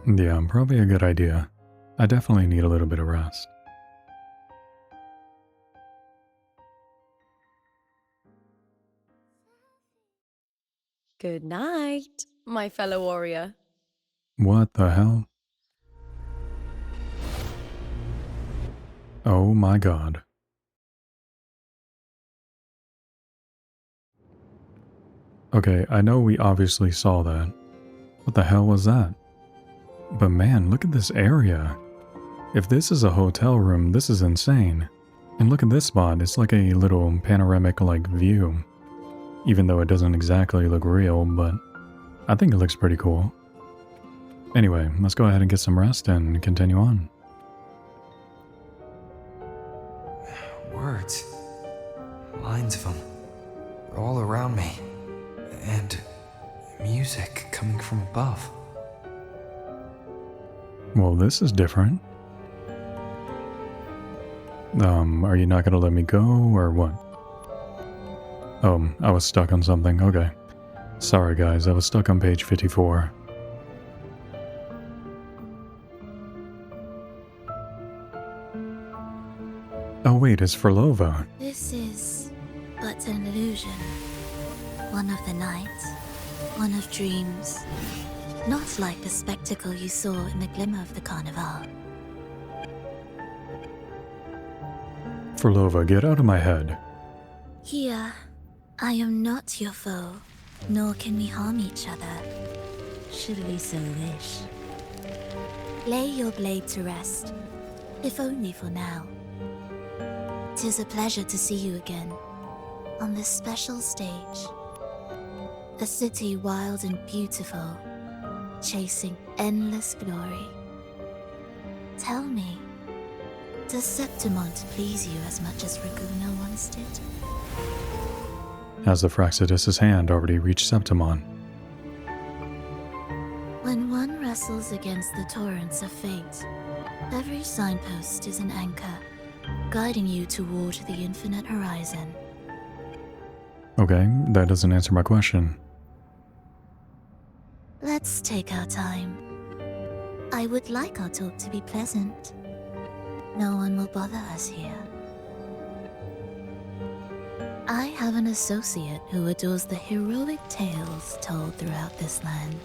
Yeah, probably a good idea. I definitely need a little bit of rest. Good night, my fellow warrior. What the hell? Oh my god. Okay, I know we obviously saw that. What the hell was that? But man, look at this area. If this is a hotel room, this is insane. And look at this spot, it's like a little panoramic like view. Even though it doesn't exactly look real, but I think it looks pretty cool. Anyway, let's go ahead and get some rest and continue on. Words. Lines of them. All around me. And music coming from above. Well, this is different. Are you not gonna let me go, or what? Oh, I was stuck on something, okay. Sorry guys, I was stuck on page 54. Oh wait, it's Furlova. This is but an illusion. One of the nights, one of dreams. Not like the spectacle you saw in the glimmer of the carnival. Furlova, get out of my head. Here, I am not your foe, nor can we harm each other, should we so wish. Lay your blade to rest, if only for now. 'Tis a pleasure to see you again, on this special stage. A city wild and beautiful, chasing endless glory. Tell me, does Septimont please you as much as Raguna once did? Has the Fraxidus' hand already reached Septimon? When one wrestles against the torrents of fate, every signpost is an anchor, guiding you toward the infinite horizon. Okay, that doesn't answer my question. Let's take our time. I would like our talk to be pleasant. No one will bother us here. I have an associate who adores the heroic tales told throughout this land.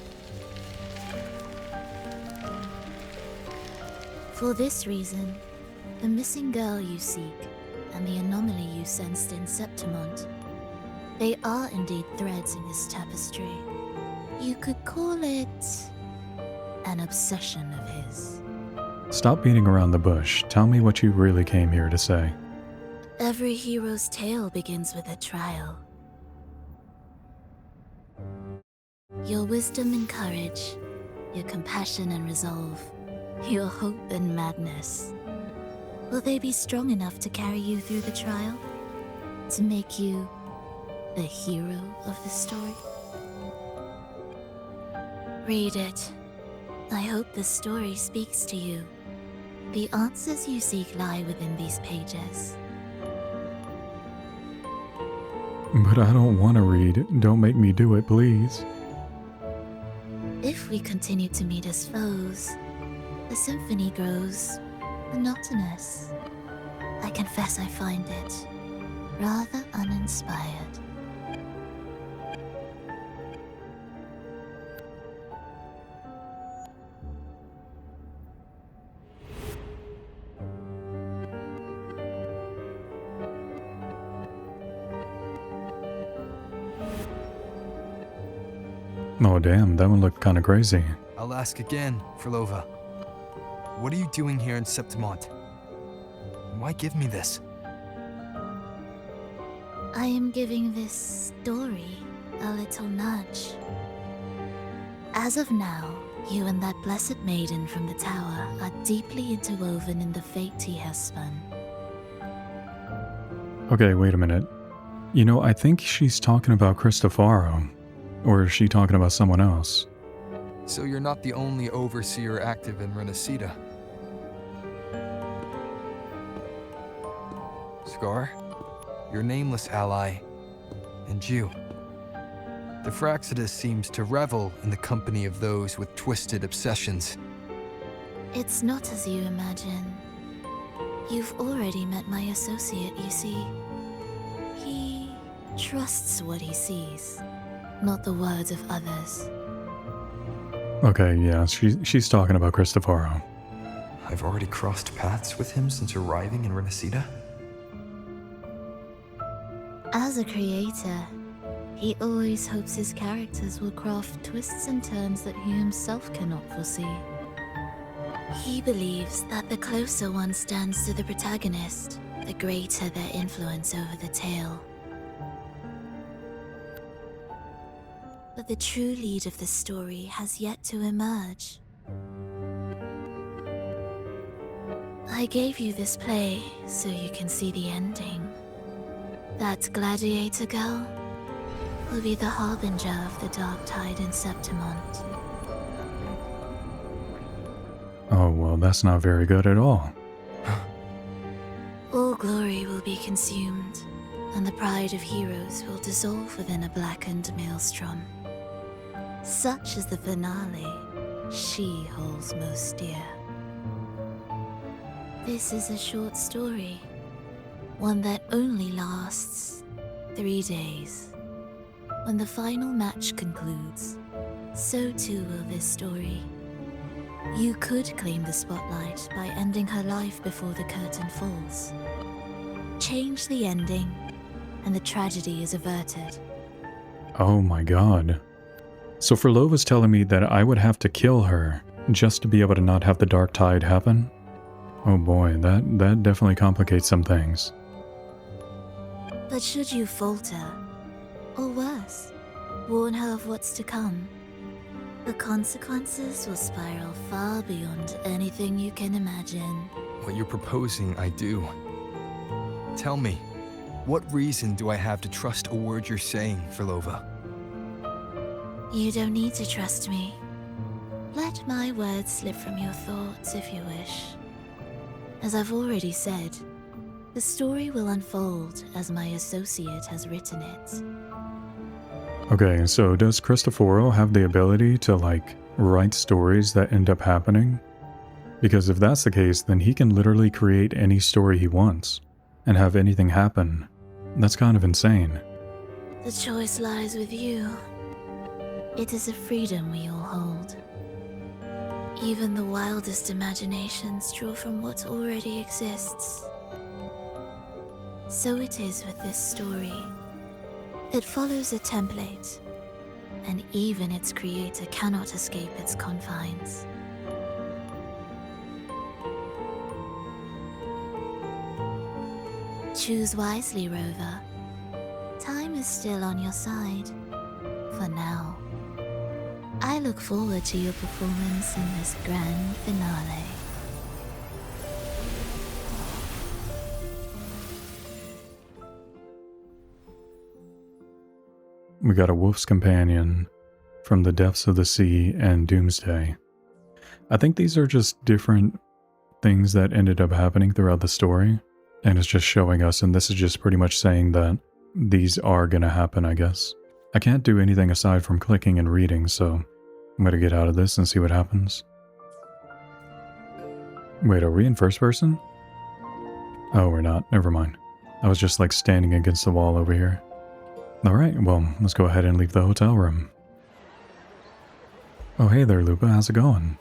For this reason, the missing girl you seek and the anomaly you sensed in Septimont, they are indeed threads in this tapestry. You could call it an obsession of his. Stop beating around the bush. Tell me what you really came here to say. Every hero's tale begins with a trial. Your wisdom and courage, your compassion and resolve, your hope and madness. Will they be strong enough to carry you through the trial? To make you the hero of the story? Read it. I hope the story speaks to you. The answers you seek lie within these pages. But I don't want to read. Don't make me do it, please. If we continue to meet as foes, the symphony grows monotonous. I confess I find it rather uninspired. Oh damn, that one looked kinda crazy. I'll ask again, Frolova. What are you doing here in Septimont? Why give me this? I am giving this story a little nudge. As of now, you and that blessed maiden from the tower are deeply interwoven in the fate he has spun. Okay, wait a minute. You know, I think she's talking about Cristofaro. Or is she talking about someone else? So you're not the only overseer active in Rinascita. Scar, your nameless ally, and you. The Fraxidus seems to revel in the company of those with twisted obsessions. It's not as you imagine. You've already met my associate, you see. He trusts what he sees, not the words of others. Okay, yeah, she's talking about Cristofaro. I've already crossed paths with him since arriving in Rinascita. As a creator, he always hopes his characters will craft twists and turns that he himself cannot foresee. He believes that the closer one stands to the protagonist, the greater their influence over the tale. But the true lead of the story has yet to emerge. I gave you this play so you can see the ending. That gladiator girl will be the harbinger of the dark tide in Septimont. Oh, well, that's not very good at all. All glory will be consumed, and the pride of heroes will dissolve within a blackened maelstrom. Such is the finale she holds most dear. This is a short story, one that only lasts 3 days. When the final match concludes, so too will this story. You could claim the spotlight by ending her life before the curtain falls. Change the ending, and the tragedy is averted. Oh my god. So Furlova's telling me that I would have to kill her just to be able to not have the dark tide happen? Oh boy, that definitely complicates some things. But should you falter, or worse, warn her of what's to come, the consequences will spiral far beyond anything you can imagine. What you're proposing, I do. Tell me, what reason do I have to trust a word you're saying, Frolova? You don't need to trust me. Let my words slip from your thoughts if you wish. As I've already said, the story will unfold as my associate has written it. Okay, so does Cristofaro have the ability to, like, write stories that end up happening? Because if that's the case, then he can literally create any story he wants and have anything happen. That's kind of insane. The choice lies with you. It is a freedom we all hold. Even the wildest imaginations draw from what already exists. So it is with this story. It follows a template, and even its creator cannot escape its confines. Choose wisely, Rover. Time is still on your side, for now. I look forward to your performance in this grand finale. We got a wolf's companion from the depths of the sea and Doomsday. I think these are just different things that ended up happening throughout the story, and it's just showing us, and this is just pretty much saying that these are gonna happen, I guess. I can't do anything aside from clicking and reading, so I'm gonna get out of this and see what happens. Wait, are we in first person? Oh, we're not. Never mind. I was just like standing against the wall over here. Alright, well, let's go ahead and leave the hotel room. Oh, hey there, Lupa. How's it going?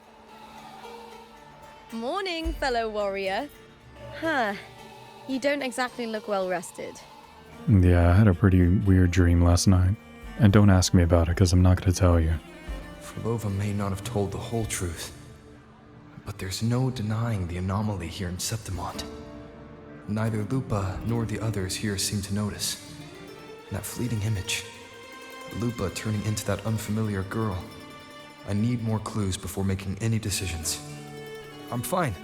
Morning, fellow warrior. Huh. You don't exactly look well rested. Yeah, I had a pretty weird dream last night. And don't ask me about it, because I'm not going to tell you. Frolova may not have told the whole truth, but there's no denying the anomaly here in Septimont. Neither Lupa nor the others here seem to notice. That fleeting image, Lupa turning into that unfamiliar girl. I need more clues before making any decisions. I'm fine.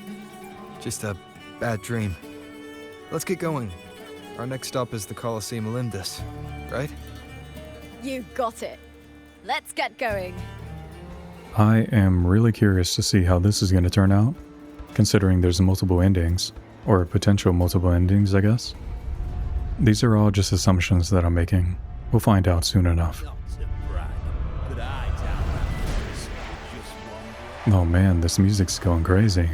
Just a bad dream. Let's get going. Our next stop is the Colosseum Olympus, right? You got it. Let's get going. I am really curious to see how this is going to turn out, considering there's multiple endings, or potential multiple endings, I guess. These are all just assumptions that I'm making. We'll find out soon enough. Oh man, this music's going crazy.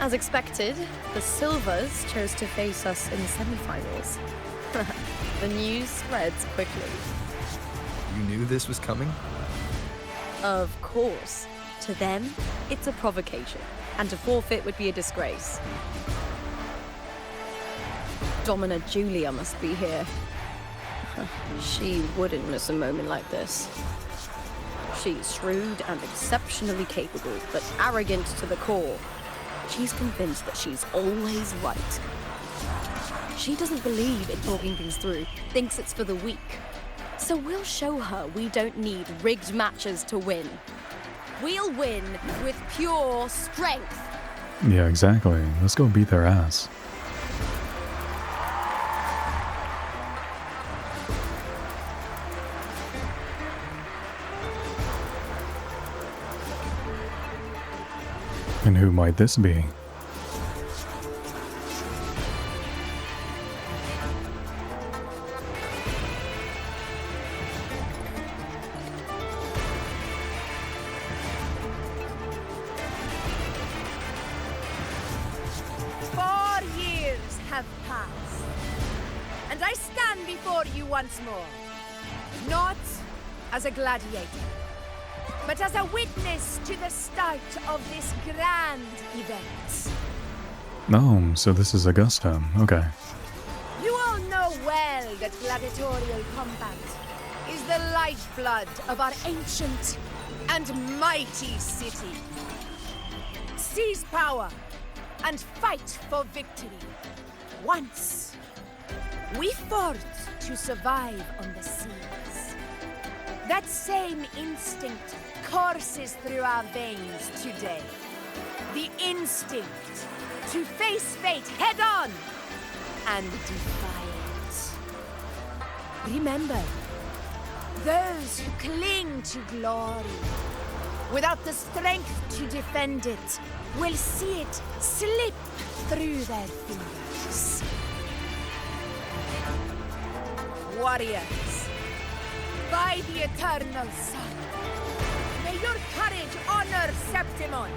As expected, the Silvers chose to face us in the semi-finals. The news spreads quickly. You knew this was coming? Of course. To them, it's a provocation, and to forfeit would be a disgrace. Domina Julia must be here. She wouldn't miss a moment like this. She's shrewd and exceptionally capable, but arrogant to the core. She's convinced that she's always right. She doesn't believe in talking things through, thinks it's for the weak. So we'll show her we don't need rigged matches to win. We'll win with pure strength. Yeah, exactly. Let's go beat their ass. And who might this be? Have passed, and I stand before you once more, not as a gladiator, but as a witness to the start of this grand event. Oh, so this is Augusta. Okay. You all know well that gladiatorial combat is the lifeblood of our ancient and mighty city. Seize power and fight for victory. Once, we fought to survive on the seas. That same instinct courses through our veins today. The instinct to face fate head-on and defy it. Remember, those who cling to glory without the strength to defend it will see it slip through their fingers. Warriors, by the eternal sun, may your courage honor Septimont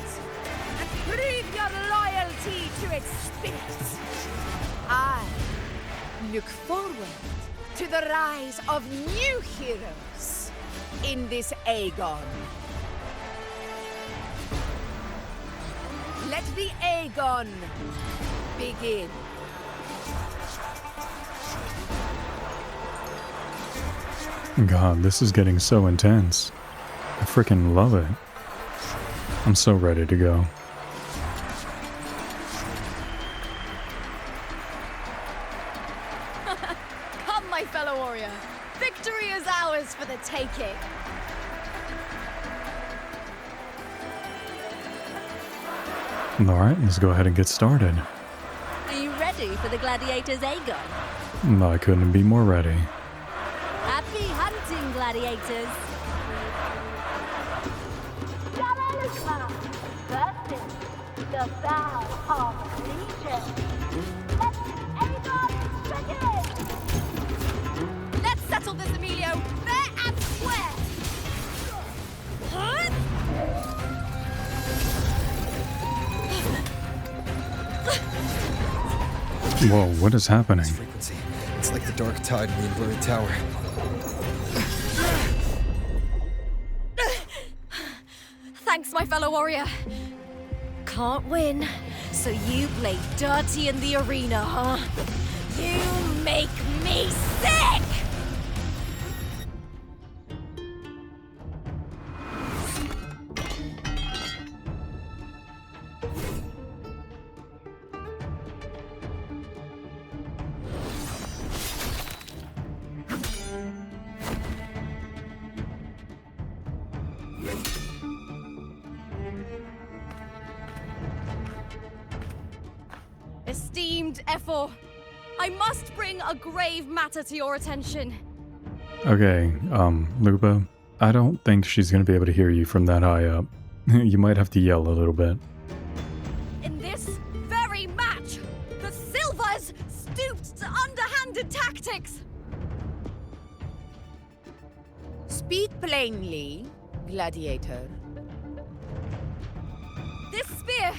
and prove your loyalty to its spirit. I look forward to the rise of new heroes in this Aegon. Let the Aegon begin. God, this is getting so intense. I freaking love it. I'm so ready to go. Come, my fellow warrior. Victory is ours for the taking. Alright, let's go ahead and get started. Are you ready for the gladiators, Aegon? I couldn't be more ready. Happy hunting, gladiators! Versus the Bow of Legion. Let the Aegon begin! Let's settle this, Emilio, fair and square. Huh? Whoa, what is happening? Frequency. It's like the dark tide in the inverted tower. Thanks, my fellow warrior. Can't win, so you play dirty in the arena, huh? You make me sick! Esteemed Ephor, I must bring a grave matter to your attention. Okay, Lupa, I don't think she's gonna be able to hear you from that high up. You might have to yell a little bit. In this very match, the Silvers stooped to underhanded tactics. Speak plainly, gladiator. This spear,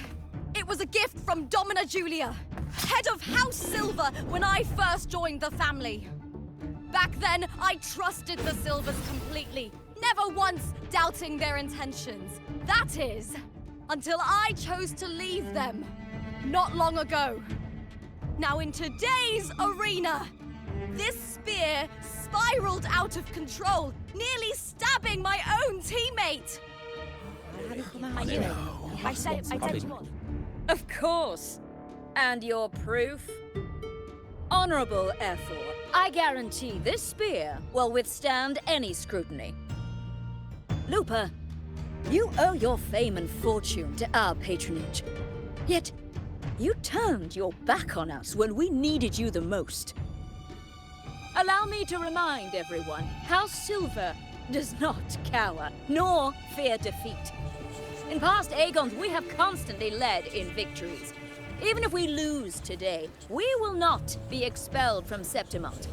it was a gift from Domina Julia, head of House Silver when I first joined the family. Back then, I trusted the Silvers completely, never once doubting their intentions. That is, until I chose to leave them, not long ago. Now in today's arena, this spear spiraled out of control, nearly stabbing my own teammate. I knew it. I said you would. Of course. And your proof? Honorable Ephor, I guarantee this spear will withstand any scrutiny. Lupa, you owe your fame and fortune to our patronage. Yet, you turned your back on us when we needed you the most. Allow me to remind everyone, House Silver does not cower, nor fear defeat. In past Aegons, we have constantly led in victories. Even if we lose today, we will not be expelled from Septimont.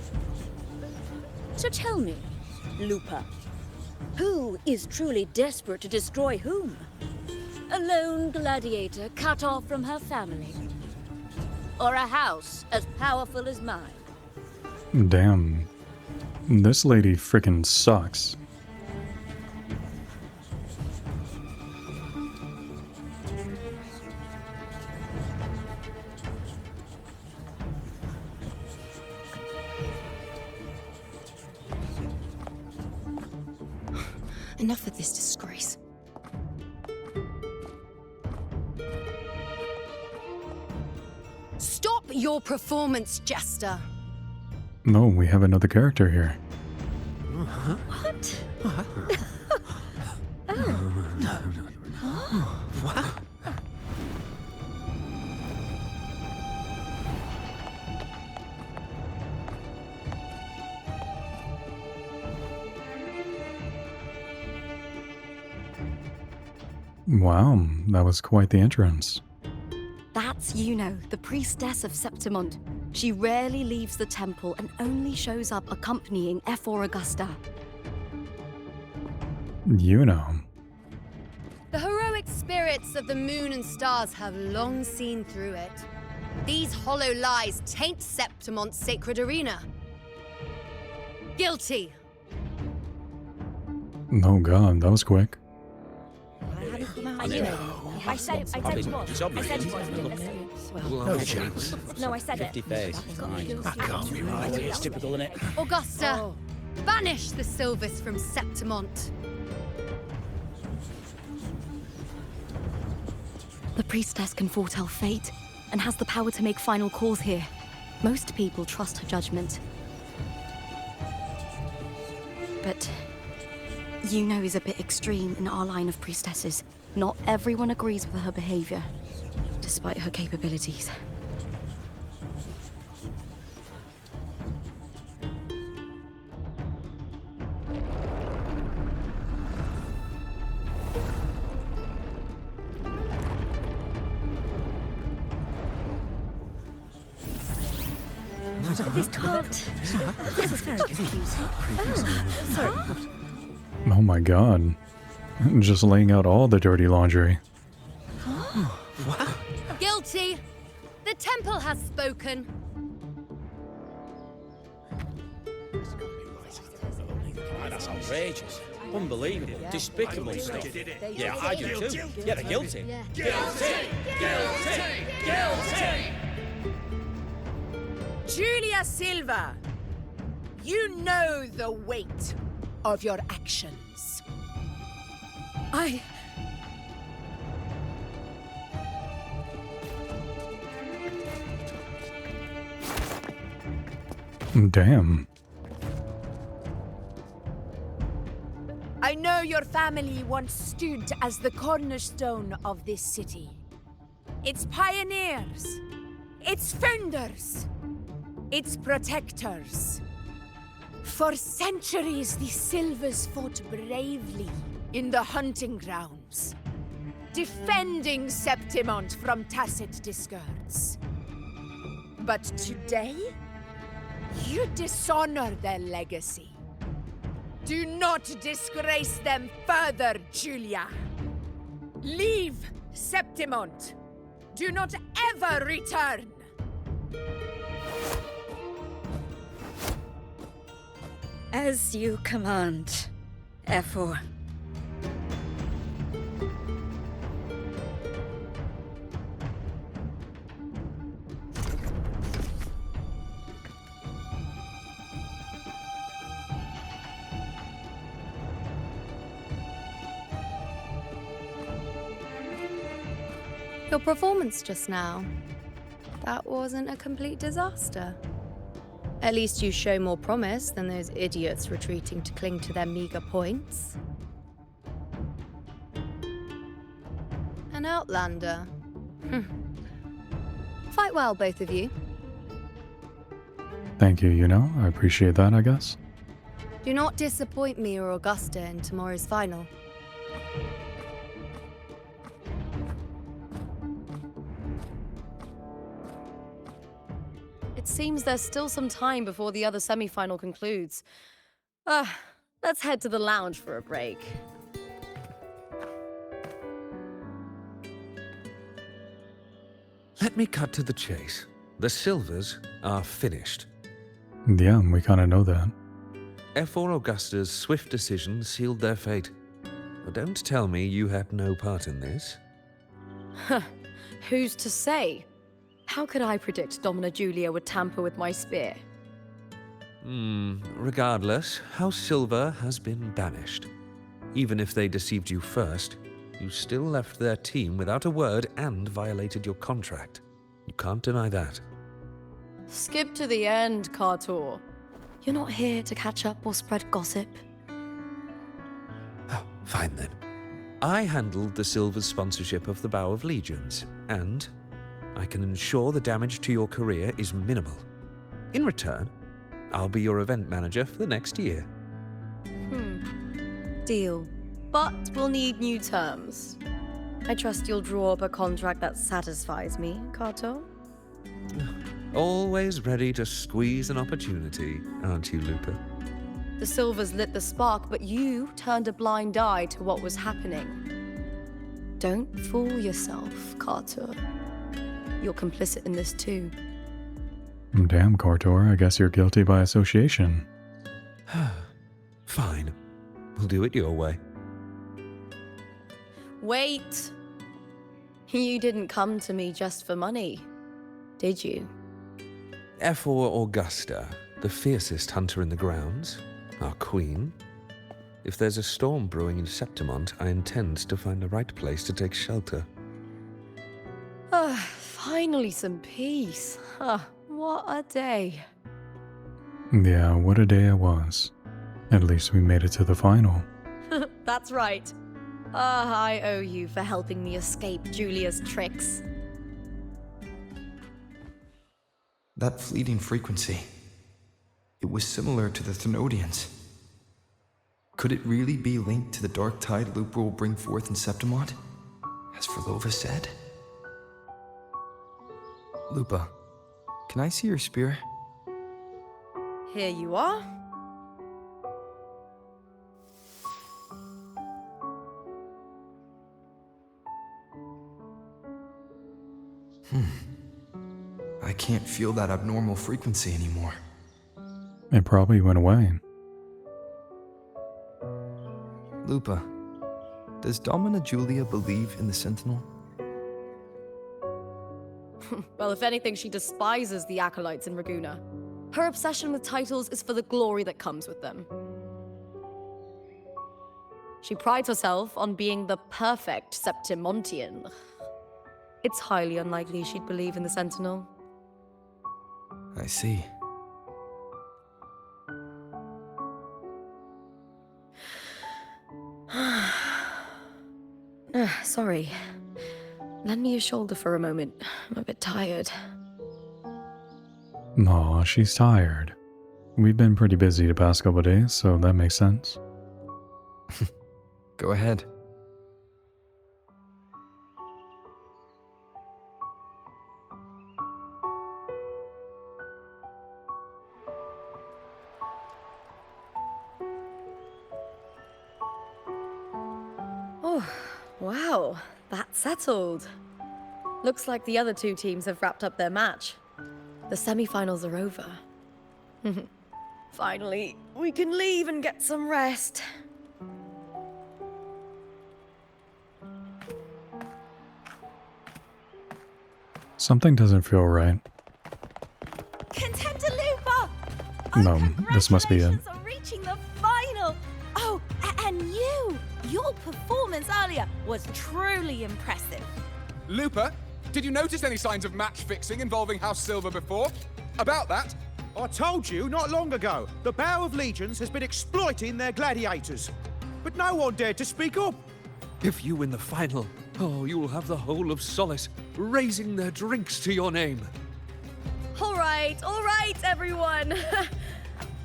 So tell me, Lupa, who is truly desperate to destroy whom? A lone gladiator cut off from her family? Or a house as powerful as mine? Damn. This lady frickin' sucks. Enough of this disgrace. Stop your performance, Jester. No, we have another character here. What? Wow, that was quite the entrance. That's Yuno, the priestess of Septimont. She rarely leaves the temple and only shows up accompanying Ephor Augusta. You know. The heroic spirits of the moon and stars have long seen through it. These hollow lies taint Septimont's sacred arena. Guilty. Oh god, that was quick. I said it was. I said it was. No chance. No, I said it. That can't be right. It's typical, isn't it? Augusta, banish the Silvers from Septimont. The priestess can foretell fate, and has the power to make final calls here. Most people trust her judgment. But Yuno is a bit extreme in our line of priestesses. Not everyone agrees with her behavior, despite her capabilities. This can't. This is very confusing. Sorry. Oh my god. Just laying out all the dirty laundry. Guilty. The temple has spoken. That's outrageous. Unbelievable. Despicable stuff. Yeah, I do too. Yeah, they're guilty. Guilty! Guilty! Guilty! Julia Silva, you know the weight of your actions. Damn. I know your family once stood as the cornerstone of this city. Its pioneers, its founders, its protectors. For centuries, the Silvers fought bravely in the hunting grounds, defending Septimont from tacit discards. But today, you dishonor their legacy. Do not disgrace them further, Julia. Leave Septimont. Do not ever return. As you command, Efor. Your performance just now. That wasn't a complete disaster. At least you show more promise than those idiots retreating to cling to their meager points. An outlander. Fight well, both of you. Thank you, I appreciate that, I guess. Do not disappoint me or Augusta in tomorrow's final. It seems there's still some time before the other semi-final concludes. Let's head to the lounge for a break. Let me cut to the chase. The Silvers are finished. Yeah, we kind of know that. Efor Augusta's swift decision sealed their fate. But don't tell me you had no part in this. Who's to say? How could I predict Domina Julia would tamper with my spear? Regardless, House Silver has been banished. Even if they deceived you first, you still left their team without a word and violated your contract. You can't deny that. Skip to the end, Kartor. You're not here to catch up or spread gossip. Oh, fine then. I handled the Silver's sponsorship of the Bow of Legions, and I can ensure the damage to your career is minimal. In return, I'll be your event manager for the next year. Deal. But we'll need new terms. I trust you'll draw up a contract that satisfies me, Kato? Always ready to squeeze an opportunity, aren't you, Lupa? The Silvers lit the spark, but you turned a blind eye to what was happening. Don't fool yourself, Kato. you're complicit in this too. Damn, Cartor, I guess you're guilty by association. Fine. We'll do it your way. Wait! You didn't come to me just for money, did you? Ephor Augusta, the fiercest hunter in the grounds, our queen. If there's a storm brewing in Septimont, I intend to find the right place to take shelter. Finally some peace. What a day. Yeah, what a day it was. At least we made it to the final. That's right. I owe you for helping me escape Julia's tricks. That fleeting frequency. It was similar to the Thenodians. Could it really be linked to the dark tide Lupa will bring forth in Septimont, as Verlova said? Lupa, can I see your spear? Here you are. I can't feel that abnormal frequency anymore. It probably went away. Lupa, does Domina Julia believe in the Sentinel? Well, if anything, she despises the acolytes in Raguna. Her obsession with titles is for the glory that comes with them. She prides herself on being the perfect Septimontian. It's highly unlikely she'd believe in the Sentinel. I see. Sorry. Lend me your shoulder for a moment. I'm a bit tired. Aw, she's tired. We've been pretty busy the past couple of days, so that makes sense. Go ahead. Oh, wow. That's settled. Looks like the other two teams have wrapped up their match. The semi-finals are over. Finally, we can leave and get some rest. Something doesn't feel right. Contender Lupa! No, this must be it. Congratulations on reaching the final! Oh, and your performance earlier was truly impressive. Lupa, did you notice any signs of match fixing involving House Silver before? About that? I told you not long ago, the Bow of Legions has been exploiting their gladiators. But no one dared to speak up. If you win the final, oh, you'll have the whole of Solace raising their drinks to your name. All right, everyone.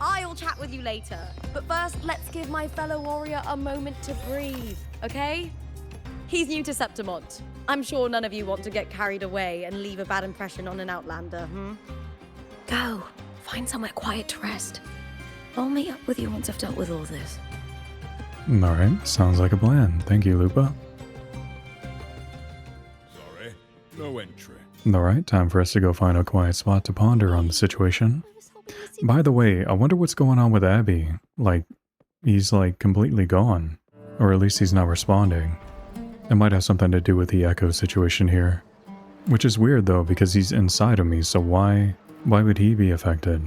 I'll chat with you later. But first, let's give my fellow warrior a moment to breathe, okay? He's new to Septimont. I'm sure none of you want to get carried away and leave a bad impression on an outlander, Go. Find somewhere quiet to rest. I'll meet up with you once I've dealt with all this. Alright, sounds like a plan. Thank you, Lupa. Sorry, no entry. Alright, time for us to go find a quiet spot to ponder on the situation. By the way, I wonder what's going on with Abby. Like, he's like completely gone. Or at least he's not responding. It might have something to do with the Echo situation here. Which is weird though, because he's inside of me, so why would he be affected?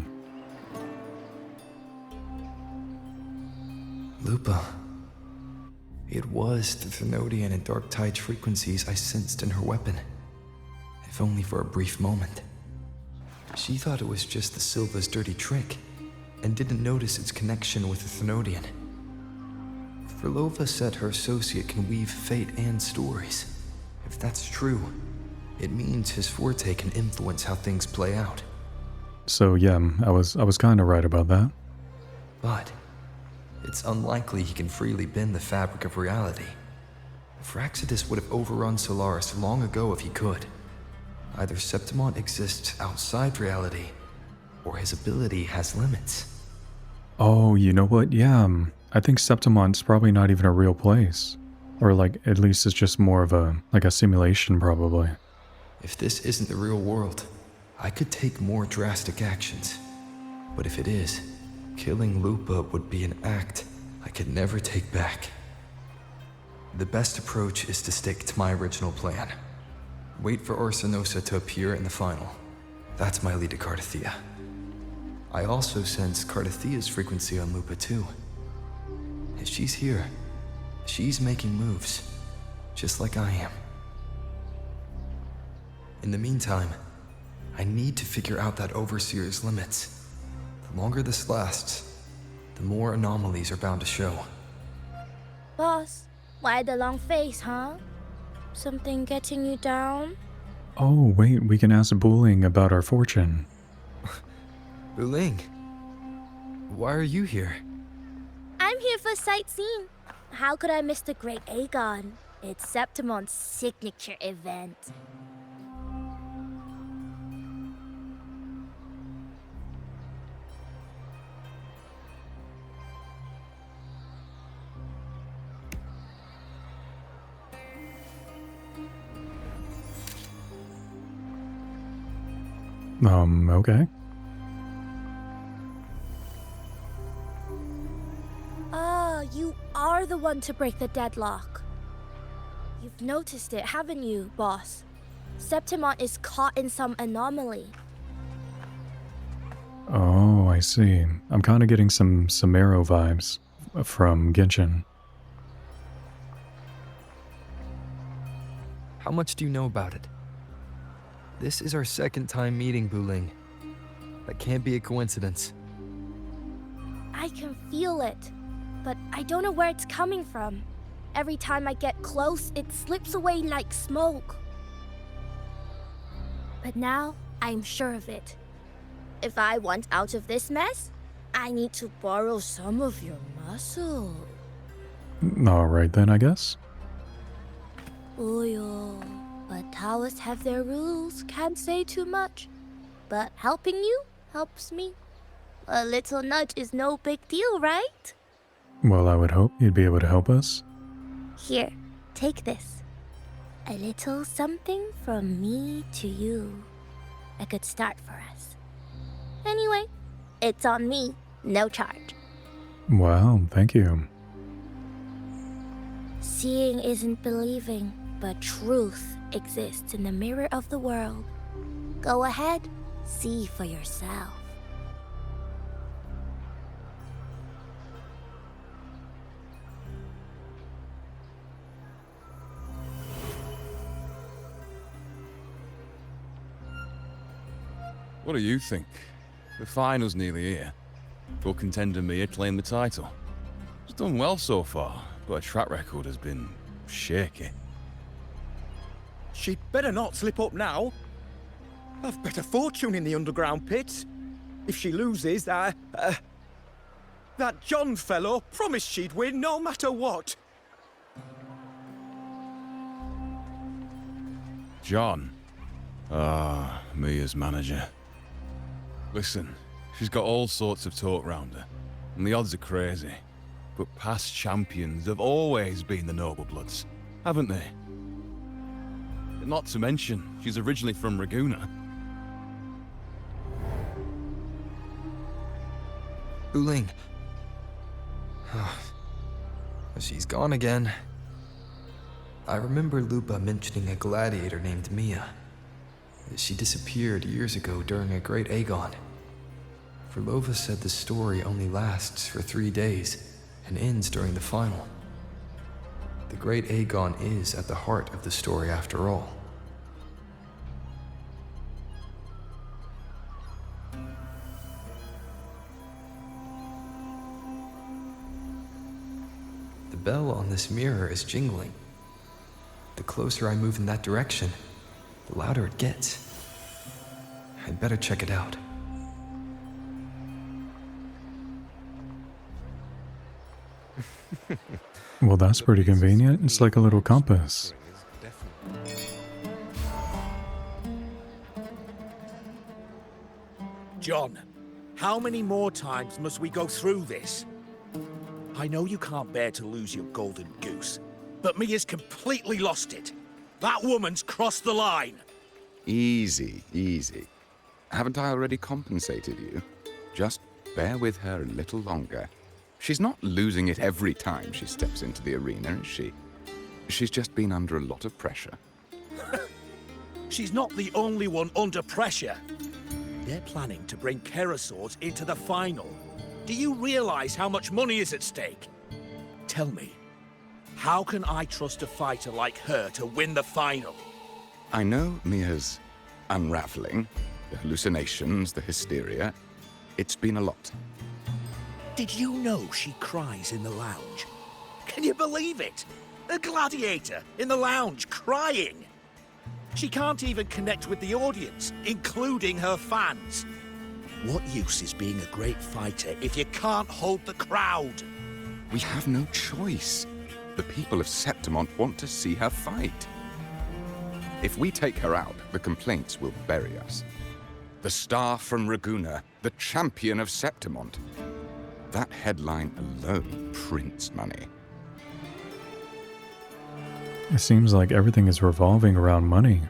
Lupa. It was the Thenodian and Dark Tide's frequencies I sensed in her weapon. If only for a brief moment. She thought it was just the Silva's dirty trick, and didn't notice its connection with the Thenodian. Verlova said her associate can weave fate and stories. If that's true, it means his forte can influence how things play out. So yeah, I was kind of right about that. But it's unlikely he can freely bend the fabric of reality. Fraxidus would have overrun Solaris long ago if he could. Either Septimont exists outside reality, or his ability has limits. Oh, you know what? Yeah, I think Septimont's probably not even a real place. Or like, at least it's just more of a, like a simulation probably. If this isn't the real world, I could take more drastic actions. But if it is, killing Lupa would be an act I could never take back. The best approach is to stick to my original plan. Wait for Orsinosa to appear in the final. That's my lead to Cardathia. I also sense Cardathia's frequency on Lupa too. If she's here, she's making moves, just like I am. In the meantime, I need to figure out that Overseer's limits. The longer this lasts, the more anomalies are bound to show. Boss, why the long face, huh? Something getting you down? Oh, wait, we can ask Buling about our fortune. Buling, why are you here? I'm here for sightseeing. How could I miss the Great Aegon? It's Septimon's signature event. Okay. Ah, you are the one to break the deadlock. You've noticed it, haven't you, boss? Septimon is caught in some anomaly. Oh, I see. I'm kind of getting some Samaro vibes from Genshin. How much do you know about it? This is our second time meeting, Buling. That can't be a coincidence. I can feel it, but I don't know where it's coming from. Every time I get close, it slips away like smoke. But now, I'm sure of it. If I want out of this mess, I need to borrow some of your muscle. Alright then, I guess. Oyo. But Taoists have their rules, can't say too much. But helping you helps me. A little nudge is no big deal, right? Well, I would hope you'd be able to help us. Here, take this. A little something from me to you. A good start for us. Anyway, it's on me, no charge. Wow, thank you. Seeing isn't believing, but truth exists in the mirror of the world. Go ahead, see for yourself. What do you think? The final's nearly here. Full contender Mia claim the title. She's done well so far, but her track record has been shaky. She'd better not slip up now. I've bet a fortune in the underground pits. If she loses, that John fellow promised she'd win no matter what. John? Ah, Mia's manager. Listen, she's got all sorts of talk round her, and the odds are crazy. But past champions have always been the noble bloods, haven't they? Not to mention, she's originally from Raguna. Buling. She's gone again. I remember Lupa mentioning a gladiator named Mia. She disappeared years ago during a Great Aegon. Verlova said the story only lasts for 3 days and ends during the final. The Great Aegon is at the heart of the story after all. The bell on this mirror is jingling. The closer I move in that direction, the louder it gets. I'd better check it out. Well, that's pretty convenient. It's like a little compass. John, how many more times must we go through this? I know you can't bear to lose your golden goose, but Mia's completely lost it. That woman's crossed the line. Easy, easy. Haven't I already compensated you? Just bear with her a little longer. She's not losing it every time she steps into the arena, is she? She's just been under a lot of pressure. She's not the only one under pressure. They're planning to bring Kerasaurs into the final. Do you realize how much money is at stake? Tell me, how can I trust a fighter like her to win the final? I know Mia's unraveling, the hallucinations, the hysteria. It's been a lot. Did you know she cries in the lounge? Can you believe it? A gladiator in the lounge crying. She can't even connect with the audience, including her fans. What use is being a great fighter if you can't hold the crowd? We have no choice. The people of Septimont want to see her fight. If we take her out, the complaints will bury us. The star from Raguna, the champion of Septimont. That headline alone prints money. It seems like everything is revolving around money.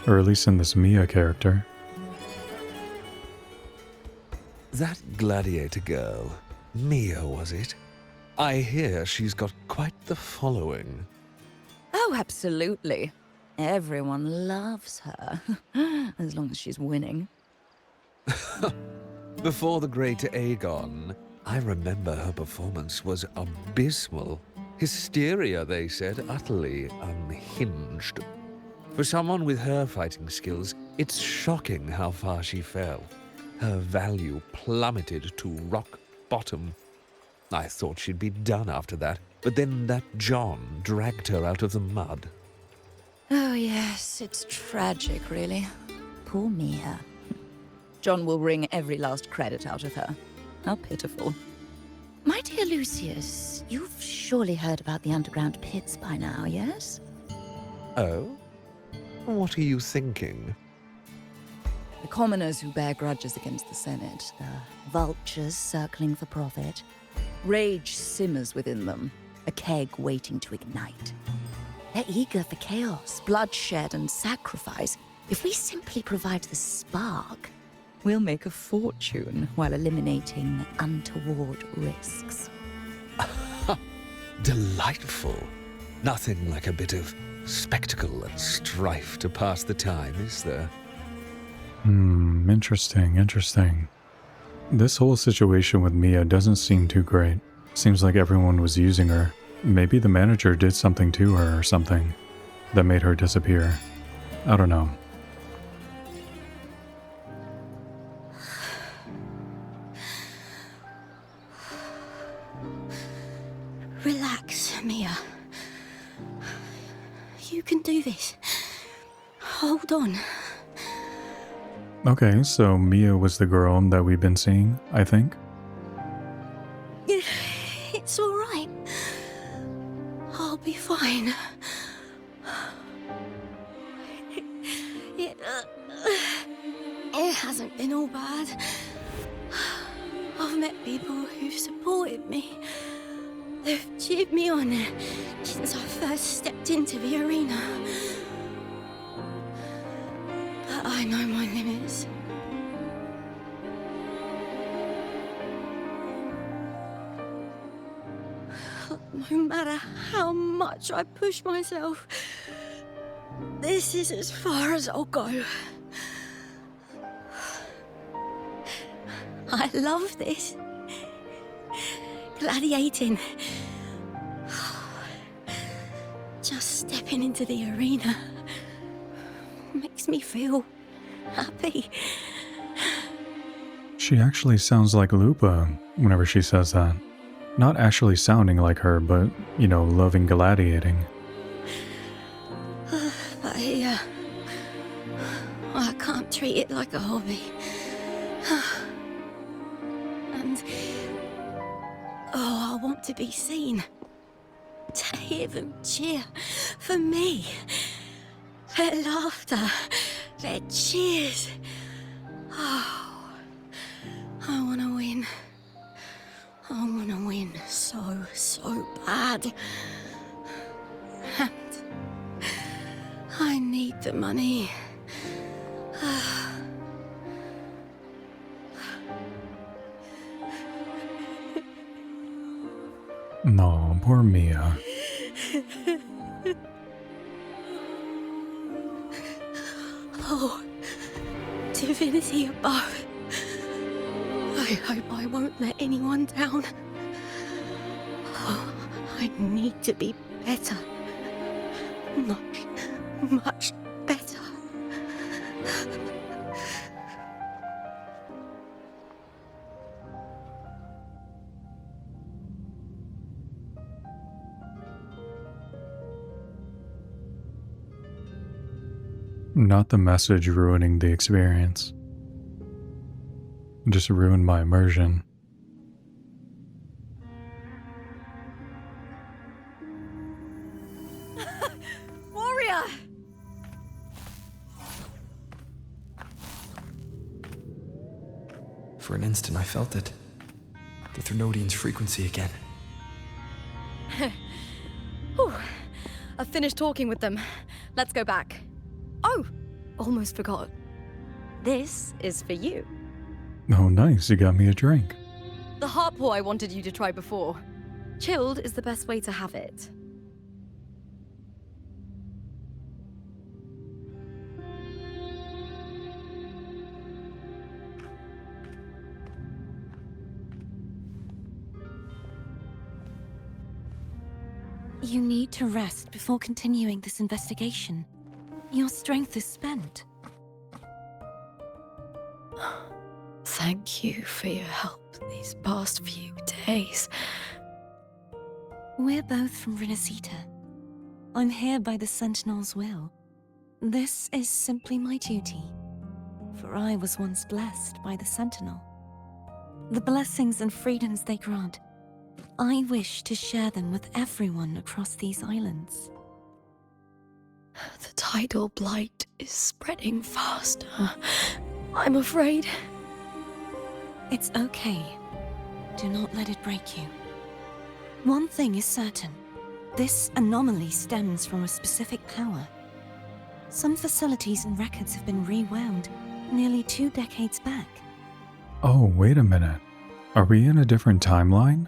Or at least in this Mia character. That gladiator girl, Mia, was it? I hear she's got quite the following. Oh, absolutely. Everyone loves her, as long as she's winning. Before the great Aegon, I remember her performance was abysmal. Hysteria, they said, utterly unhinged. For someone with her fighting skills, it's shocking how far she fell. Her value plummeted to rock bottom. I thought she'd be done after that, but then that John dragged her out of the mud. Oh yes, it's tragic, really. Poor Mia. John will wring every last credit out of her. How pitiful. My dear Lucius, you've surely heard about the underground pits by now, yes? Oh? What are you thinking? The commoners who bear grudges against the Senate, the vultures circling for profit. Rage simmers within them, a keg waiting to ignite. They're eager for chaos, bloodshed, and sacrifice. If we simply provide the spark, we'll make a fortune while eliminating untoward risks. Delightful. Nothing like a bit of spectacle and strife to pass the time, is there? Interesting, interesting. This whole situation with Mia doesn't seem too great. Seems like everyone was using her. Maybe the manager did something to her or something that made her disappear. I don't know. Relax, Mia. You can do this. Hold on. Okay, so Mia was the girl that we've been seeing, I think. It's all right. I'll be fine. It hasn't been all bad. I've met people who've supported me. They've cheered me on since I first stepped into the arena. But I know my limits. No matter how much I push myself, this is as far as I'll go. I love this. Gladiating. Just stepping into the arena makes me feel happy. She actually sounds like Lupa whenever she says that. Not actually sounding like her, but, you know, loving gladiating. But here, I can't treat it like a hobby. And, I want to be seen. To hear them cheer for me. Their laughter, their cheers. Oh, I want to win. I want to win so bad. And I need the money. No, poor Mia. Oh, divinity above. I hope I won't let anyone down. Oh, I need to be better. Much, much better. Not the message ruining the experience. Just ruined my immersion. Warrior! For an instant, I felt it. The Thrunodian's frequency again. Whew. I've finished talking with them. Let's go back. Oh, almost forgot. This is for you. Oh, nice. You got me a drink. The heart pour I wanted you to try before. Chilled is the best way to have it. You need to rest before continuing this investigation. Your strength is spent. Thank you for your help these past few days. We're both from Rinascita. I'm here by the Sentinel's will. This is simply my duty, for I was once blessed by the Sentinel. The blessings and freedoms they grant, I wish to share them with everyone across these islands. The tidal blight is spreading faster. I'm afraid. It's okay. Do not let it break you. One thing is certain. This anomaly stems from a specific power. Some facilities and records have been rewound nearly 2 decades back. Oh, wait a minute. Are we in a different timeline?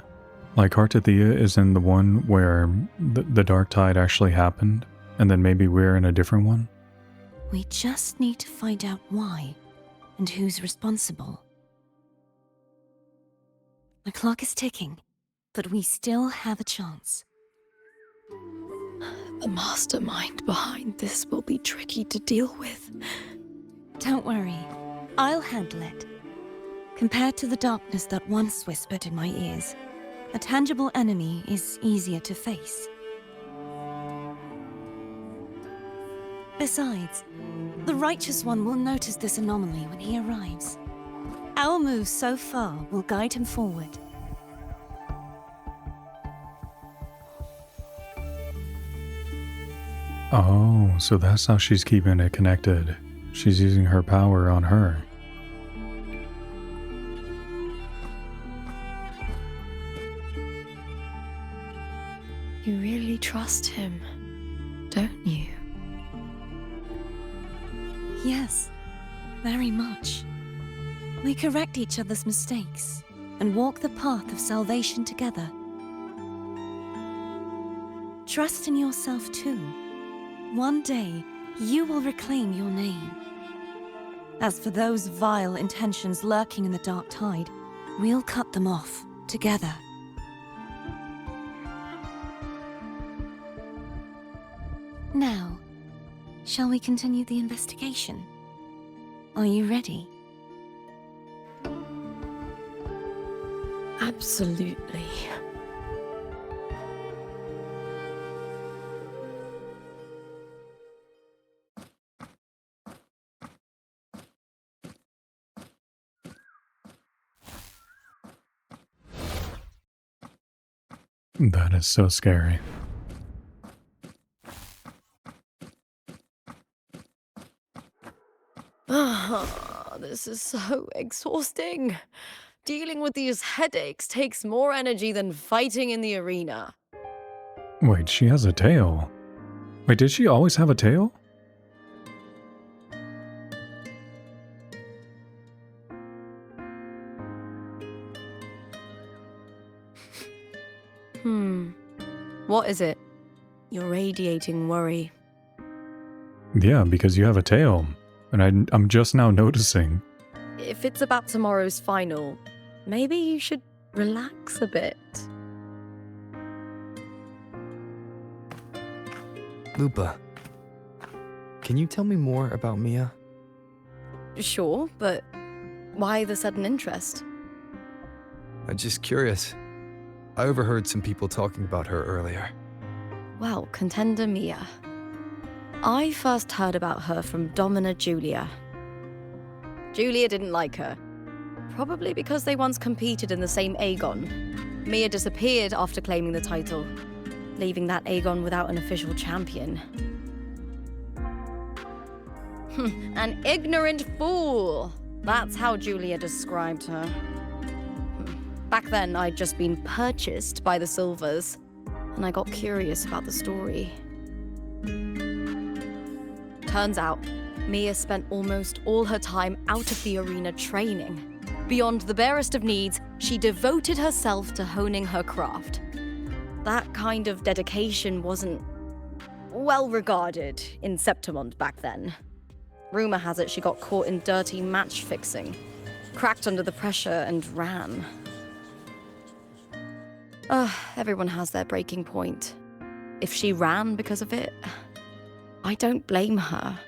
Like Cartathea is in the one where the Dark Tide actually happened, and then maybe we're in a different one? We just need to find out why and who's responsible. The clock is ticking, but we still have a chance. The mastermind behind this will be tricky to deal with. Don't worry, I'll handle it. Compared to the darkness that once whispered in my ears, a tangible enemy is easier to face. Besides, the Righteous One will notice this anomaly when he arrives. Our moves so far will guide him forward. Oh, so that's how she's keeping it connected. She's using her power on her. You really trust him, don't you? Yes, very much. We correct each other's mistakes and walk the path of salvation together. Trust in yourself too. One day, you will reclaim your name. As for those vile intentions lurking in the Dark Tide, we'll cut them off together. Now, shall we continue the investigation? Are you ready? Absolutely. That is so scary. Ah, this is so exhausting. Dealing with these headaches takes more energy than fighting in the arena. Wait, she has a tail. Wait, did she always have a tail? What is it? You're radiating worry. Yeah, because you have a tail, and I'm just now noticing. If it's about tomorrow's final, maybe you should relax a bit. Lupa, can you tell me more about Mia? Sure, but why the sudden interest? I'm just curious. I overheard some people talking about her earlier. Well, contender Mia. I first heard about her from Domina Julia. Julia didn't like her. Probably because they once competed in the same Aegon. Mia disappeared after claiming the title, leaving that Aegon without an official champion. An ignorant fool! That's how Julia described her. Back then, I'd just been purchased by the Silvers, and I got curious about the story. Turns out, Mia spent almost all her time out of the arena training. Beyond the barest of needs, she devoted herself to honing her craft. That kind of dedication wasn't well regarded in Septimont back then. Rumor has it she got caught in dirty match fixing, cracked under the pressure and ran. Everyone has their breaking point. If she ran because of it, I don't blame her.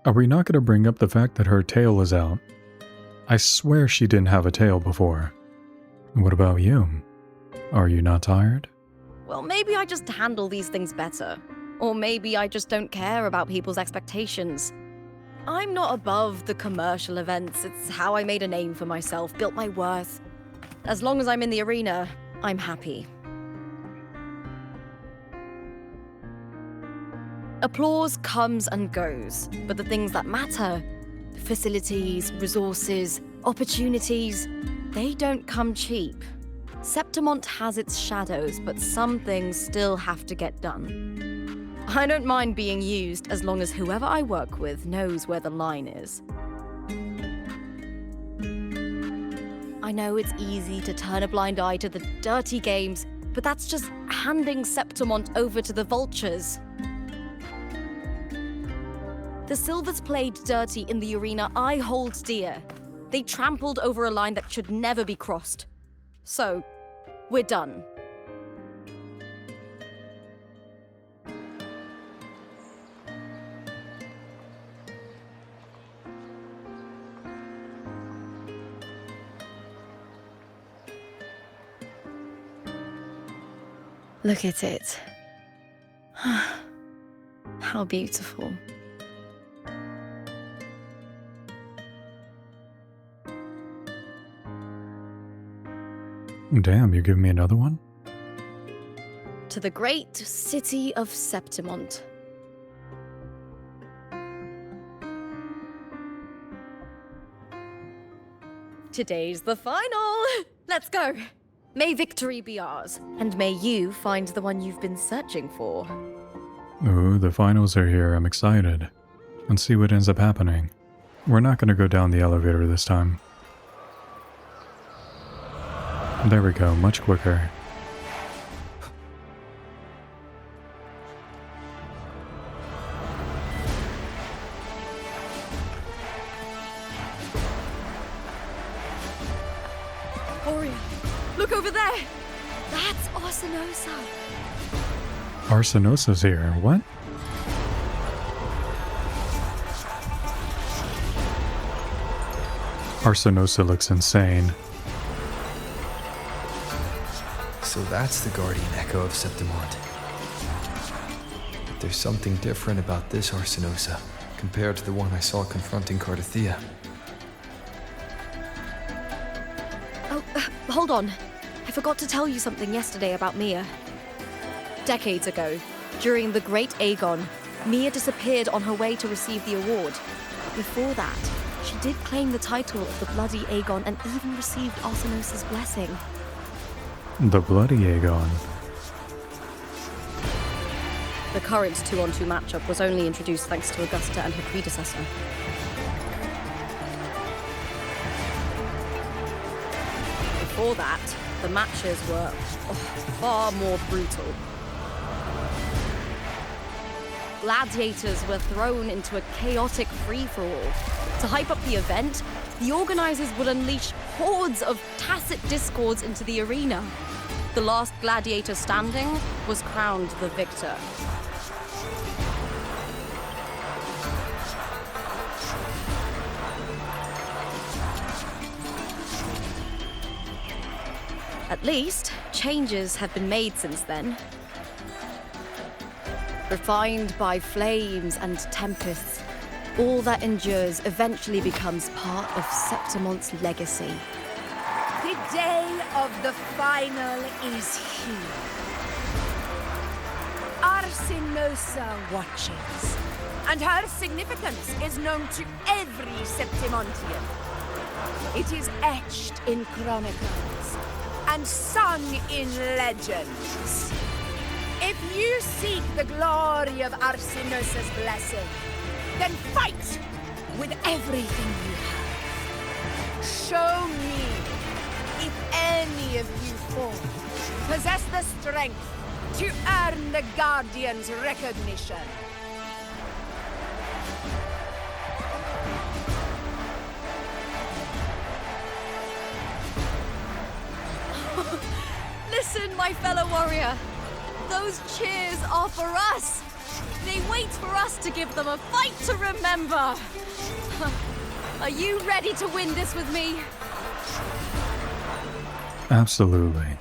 Are we not going to bring up the fact that her tail is out? I swear she didn't have a tail before. What about you? Are you not tired? Well, maybe I just handle these things better. Or maybe I just don't care about people's expectations. I'm not above the commercial events. It's how I made a name for myself, built my worth. As long as I'm in the arena, I'm happy. Applause comes and goes, but the things that matter, facilities, resources, opportunities, they don't come cheap. Septimont has its shadows, but some things still have to get done. I don't mind being used as long as whoever I work with knows where the line is. I know it's easy to turn a blind eye to the dirty games, but that's just handing Septimont over to the vultures. The Silvers played dirty in the arena I hold dear. They trampled over a line that should never be crossed. So, we're done. Look at it. How beautiful. Damn, you giving me another one? To the great city of Septimont. Today's the final! Let's go! May victory be ours, and may you find the one you've been searching for. Ooh, the finals are here. I'm excited. Let's see what ends up happening. We're not going to go down the elevator this time. There we go, much quicker. Oria, look over there! That's Arsinosa! Arsinosa's here. What? Arsinosa looks insane. So that's the guardian echo of Septimont. There's something different about this Arsinosa compared to the one I saw confronting Cardathia. Oh, hold on. I forgot to tell you something yesterday about Mia. Decades ago, during the Great Aegon, Mia disappeared on her way to receive the award. Before that, she did claim the title of the Bloody Aegon and even received Arsinosa's blessing. The Bloody Aegon. The current 2-on-2 matchup was only introduced thanks to Augusta and her predecessor. before that, the matches were far more brutal. Gladiators were thrown into a chaotic free-for-all. To hype up the event, the organizers would unleash hordes of tacit discords into the arena. The last gladiator standing was crowned the victor. At least, changes have been made since then. Refined by flames and tempests, all that endures eventually becomes part of Septimont's legacy. The day of the final is here. Arsinosa watches, and her significance is known to every Septimontian. It is etched in chronicles and sung in legends. If you seek the glory of Arsinosa's blessing, then fight with everything you have. Show me if any of you four possess the strength to earn the Guardian's recognition. Listen, my fellow warrior. Those cheers are for us. They wait for us to give them a fight to remember. Are you ready to win this with me? Absolutely.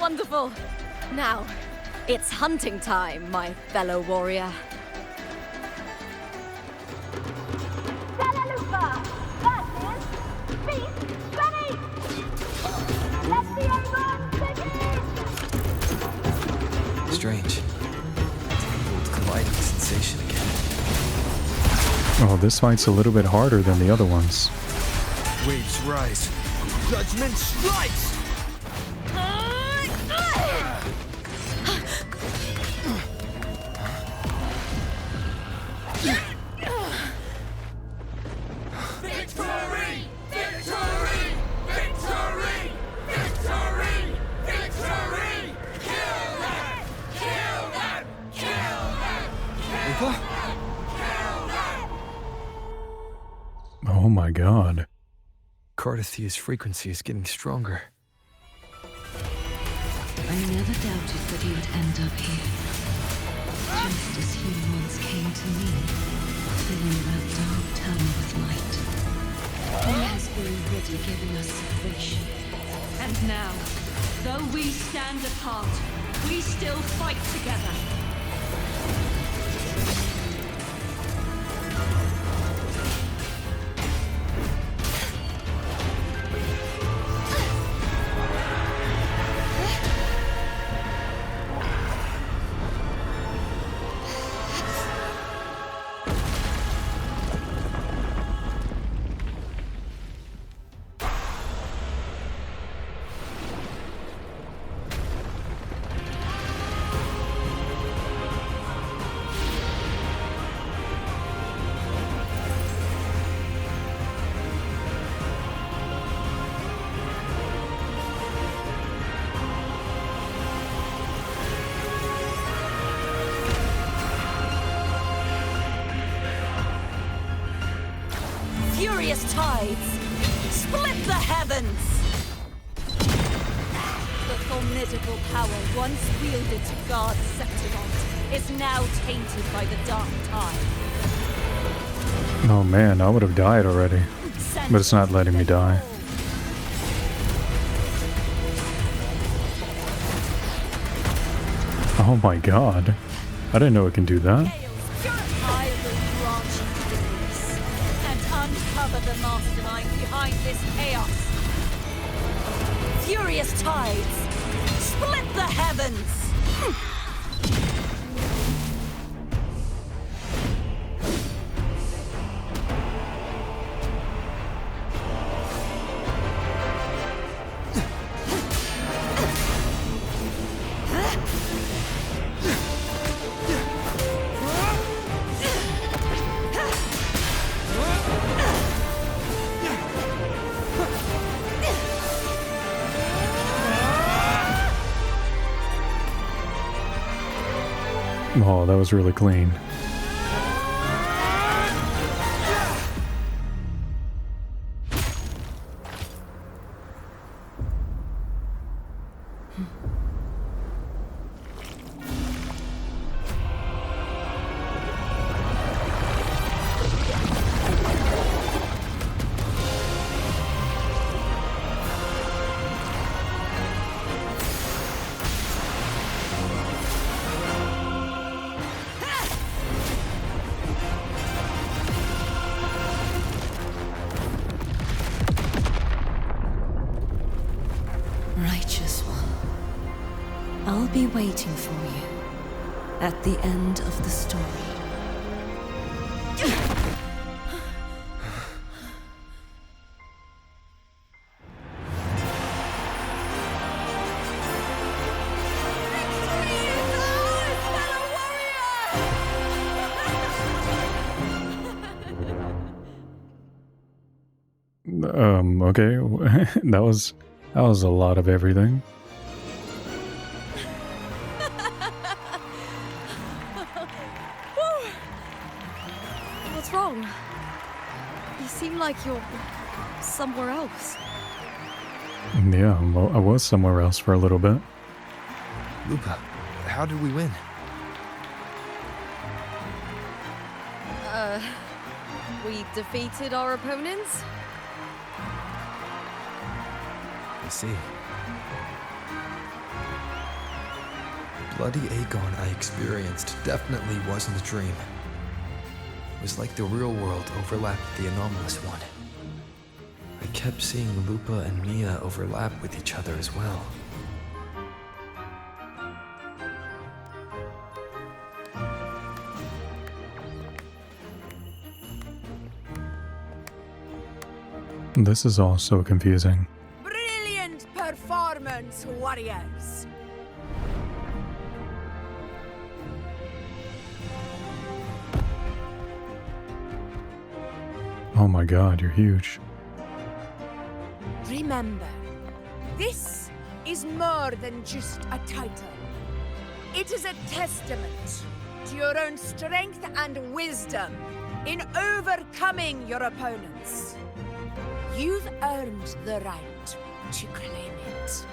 Wonderful. Now, it's hunting time, my fellow warrior. Strange. Tangled, colliding sensation again. Oh, this fight's a little bit harder than the other ones. Waves rise. Judgment strikes! Victory! Victory! Victory! Victory! Victory! Kill them! Kill them! Kill them! WuWa? Oh my god. Cardathia's frequency is getting stronger. I never doubted that he would end up here. Just as he once came to me, filling that dark tunnel with light. He has already given us salvation. And now, though we stand apart, we still fight together. Furious tides! Split the heavens! The formidable power once wielded to guard Septimont is now tainted by the dark tide. Oh man, I would have died already. But it's not letting me die. Oh my god. I didn't know it can do that. I will branch into the abyss and uncover the mastermind behind this chaos. Furious tides! Split the heavens! Oh, that was really clean. Righteous one, I'll be waiting for you at the end of the story. Okay. that was a lot of everything. What's wrong? You seem like you're somewhere else. Yeah, well, I was somewhere else for a little bit. Lupa, how did we win? We defeated our opponents? I see. Bloody Aegon I experienced definitely wasn't a dream. It was like the real world overlapped with the anomalous one. I kept seeing Lupa and Mia overlap with each other as well. This is all so confusing. Brilliant performance, warriors! Oh my god, you're huge. Remember, this is more than just a title. It is a testament to your own strength and wisdom in overcoming your opponents. You've earned the right to claim it.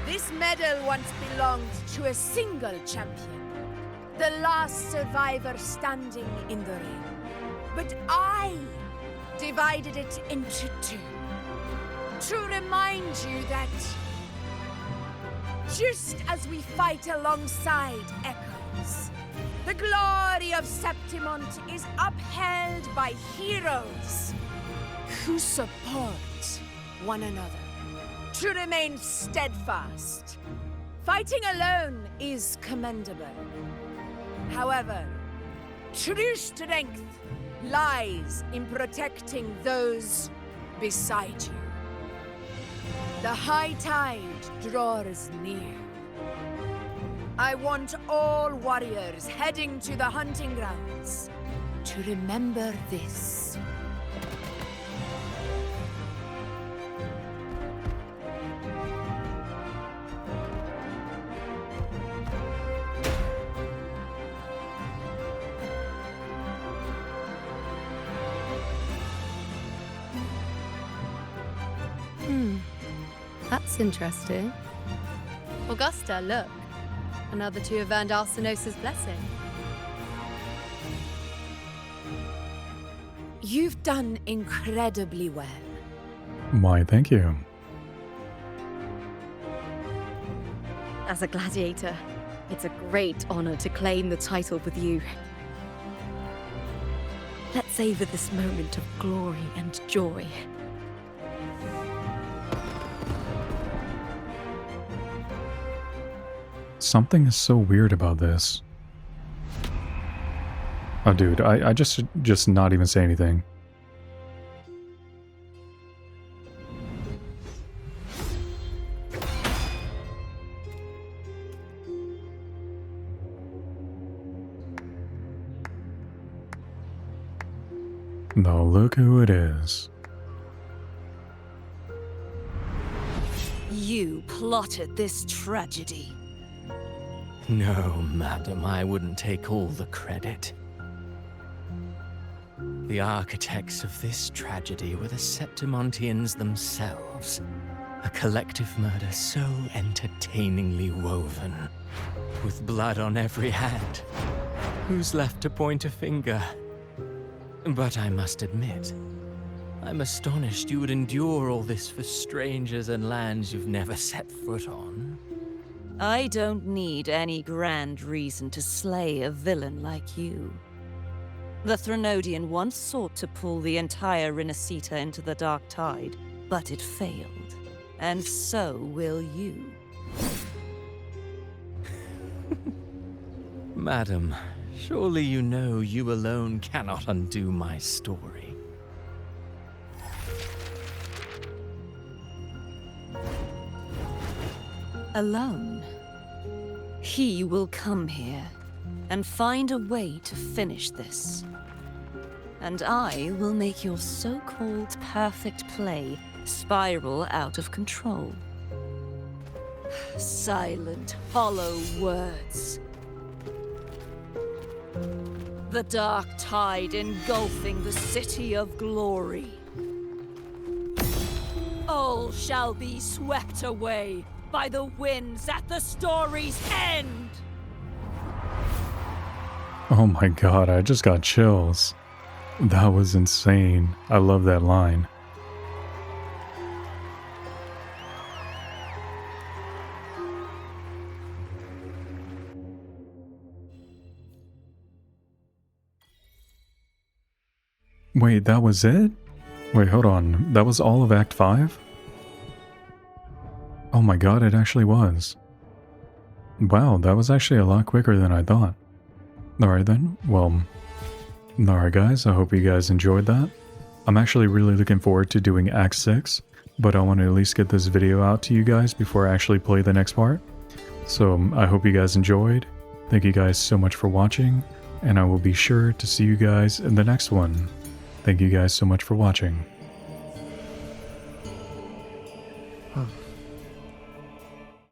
This medal once belonged to a single champion, the last survivor standing in the ring. But I divided it into two, to remind you that just as we fight alongside echoes, the glory of Septimont is upheld by heroes who support one another. To remain steadfast. Fighting alone is commendable. However, true strength lies in protecting those beside you. The high tide draws near. I want all warriors heading to the hunting grounds to remember this. That's interesting. Augusta, look. Another two have earned Arsenosa's blessing. You've done incredibly well. Why, thank you. As a gladiator, it's a great honor to claim the title with you. Let's savor this moment of glory and joy. Something is so weird about this. Oh, dude, I just not even say anything. Now look who it is. You plotted this tragedy. No, madam, I wouldn't take all the credit. The architects of this tragedy were the Septimontians themselves. A collective murder so entertainingly woven, with blood on every hand. Who's left to point a finger? But I must admit, I'm astonished you would endure all this for strangers and lands you've never set foot on. I don't need any grand reason to slay a villain like you. The Threnodian once sought to pull the entire Rinascita into the Dark Tide, but it failed. And so will you. Madam, surely you know you alone cannot undo my story. Alone. He will come here and find a way to finish this. And I will make your so-called perfect play spiral out of control. Silent, hollow words. The dark tide engulfing the city of glory. All shall be swept away by the winds at the story's end! Oh my god, I just got chills. That was insane. I love that line. Wait, that was it? Wait, hold on. That was all of Act 5? Oh my god, it actually was. Wow, that was actually a lot quicker than I thought. Alright then, well... Alright guys, I hope you guys enjoyed that. I'm actually really looking forward to doing Act 6, but I want to at least get this video out to you guys before I actually play the next part. So, I hope you guys enjoyed. Thank you guys so much for watching, and I will be sure to see you guys in the next one. Thank you guys so much for watching.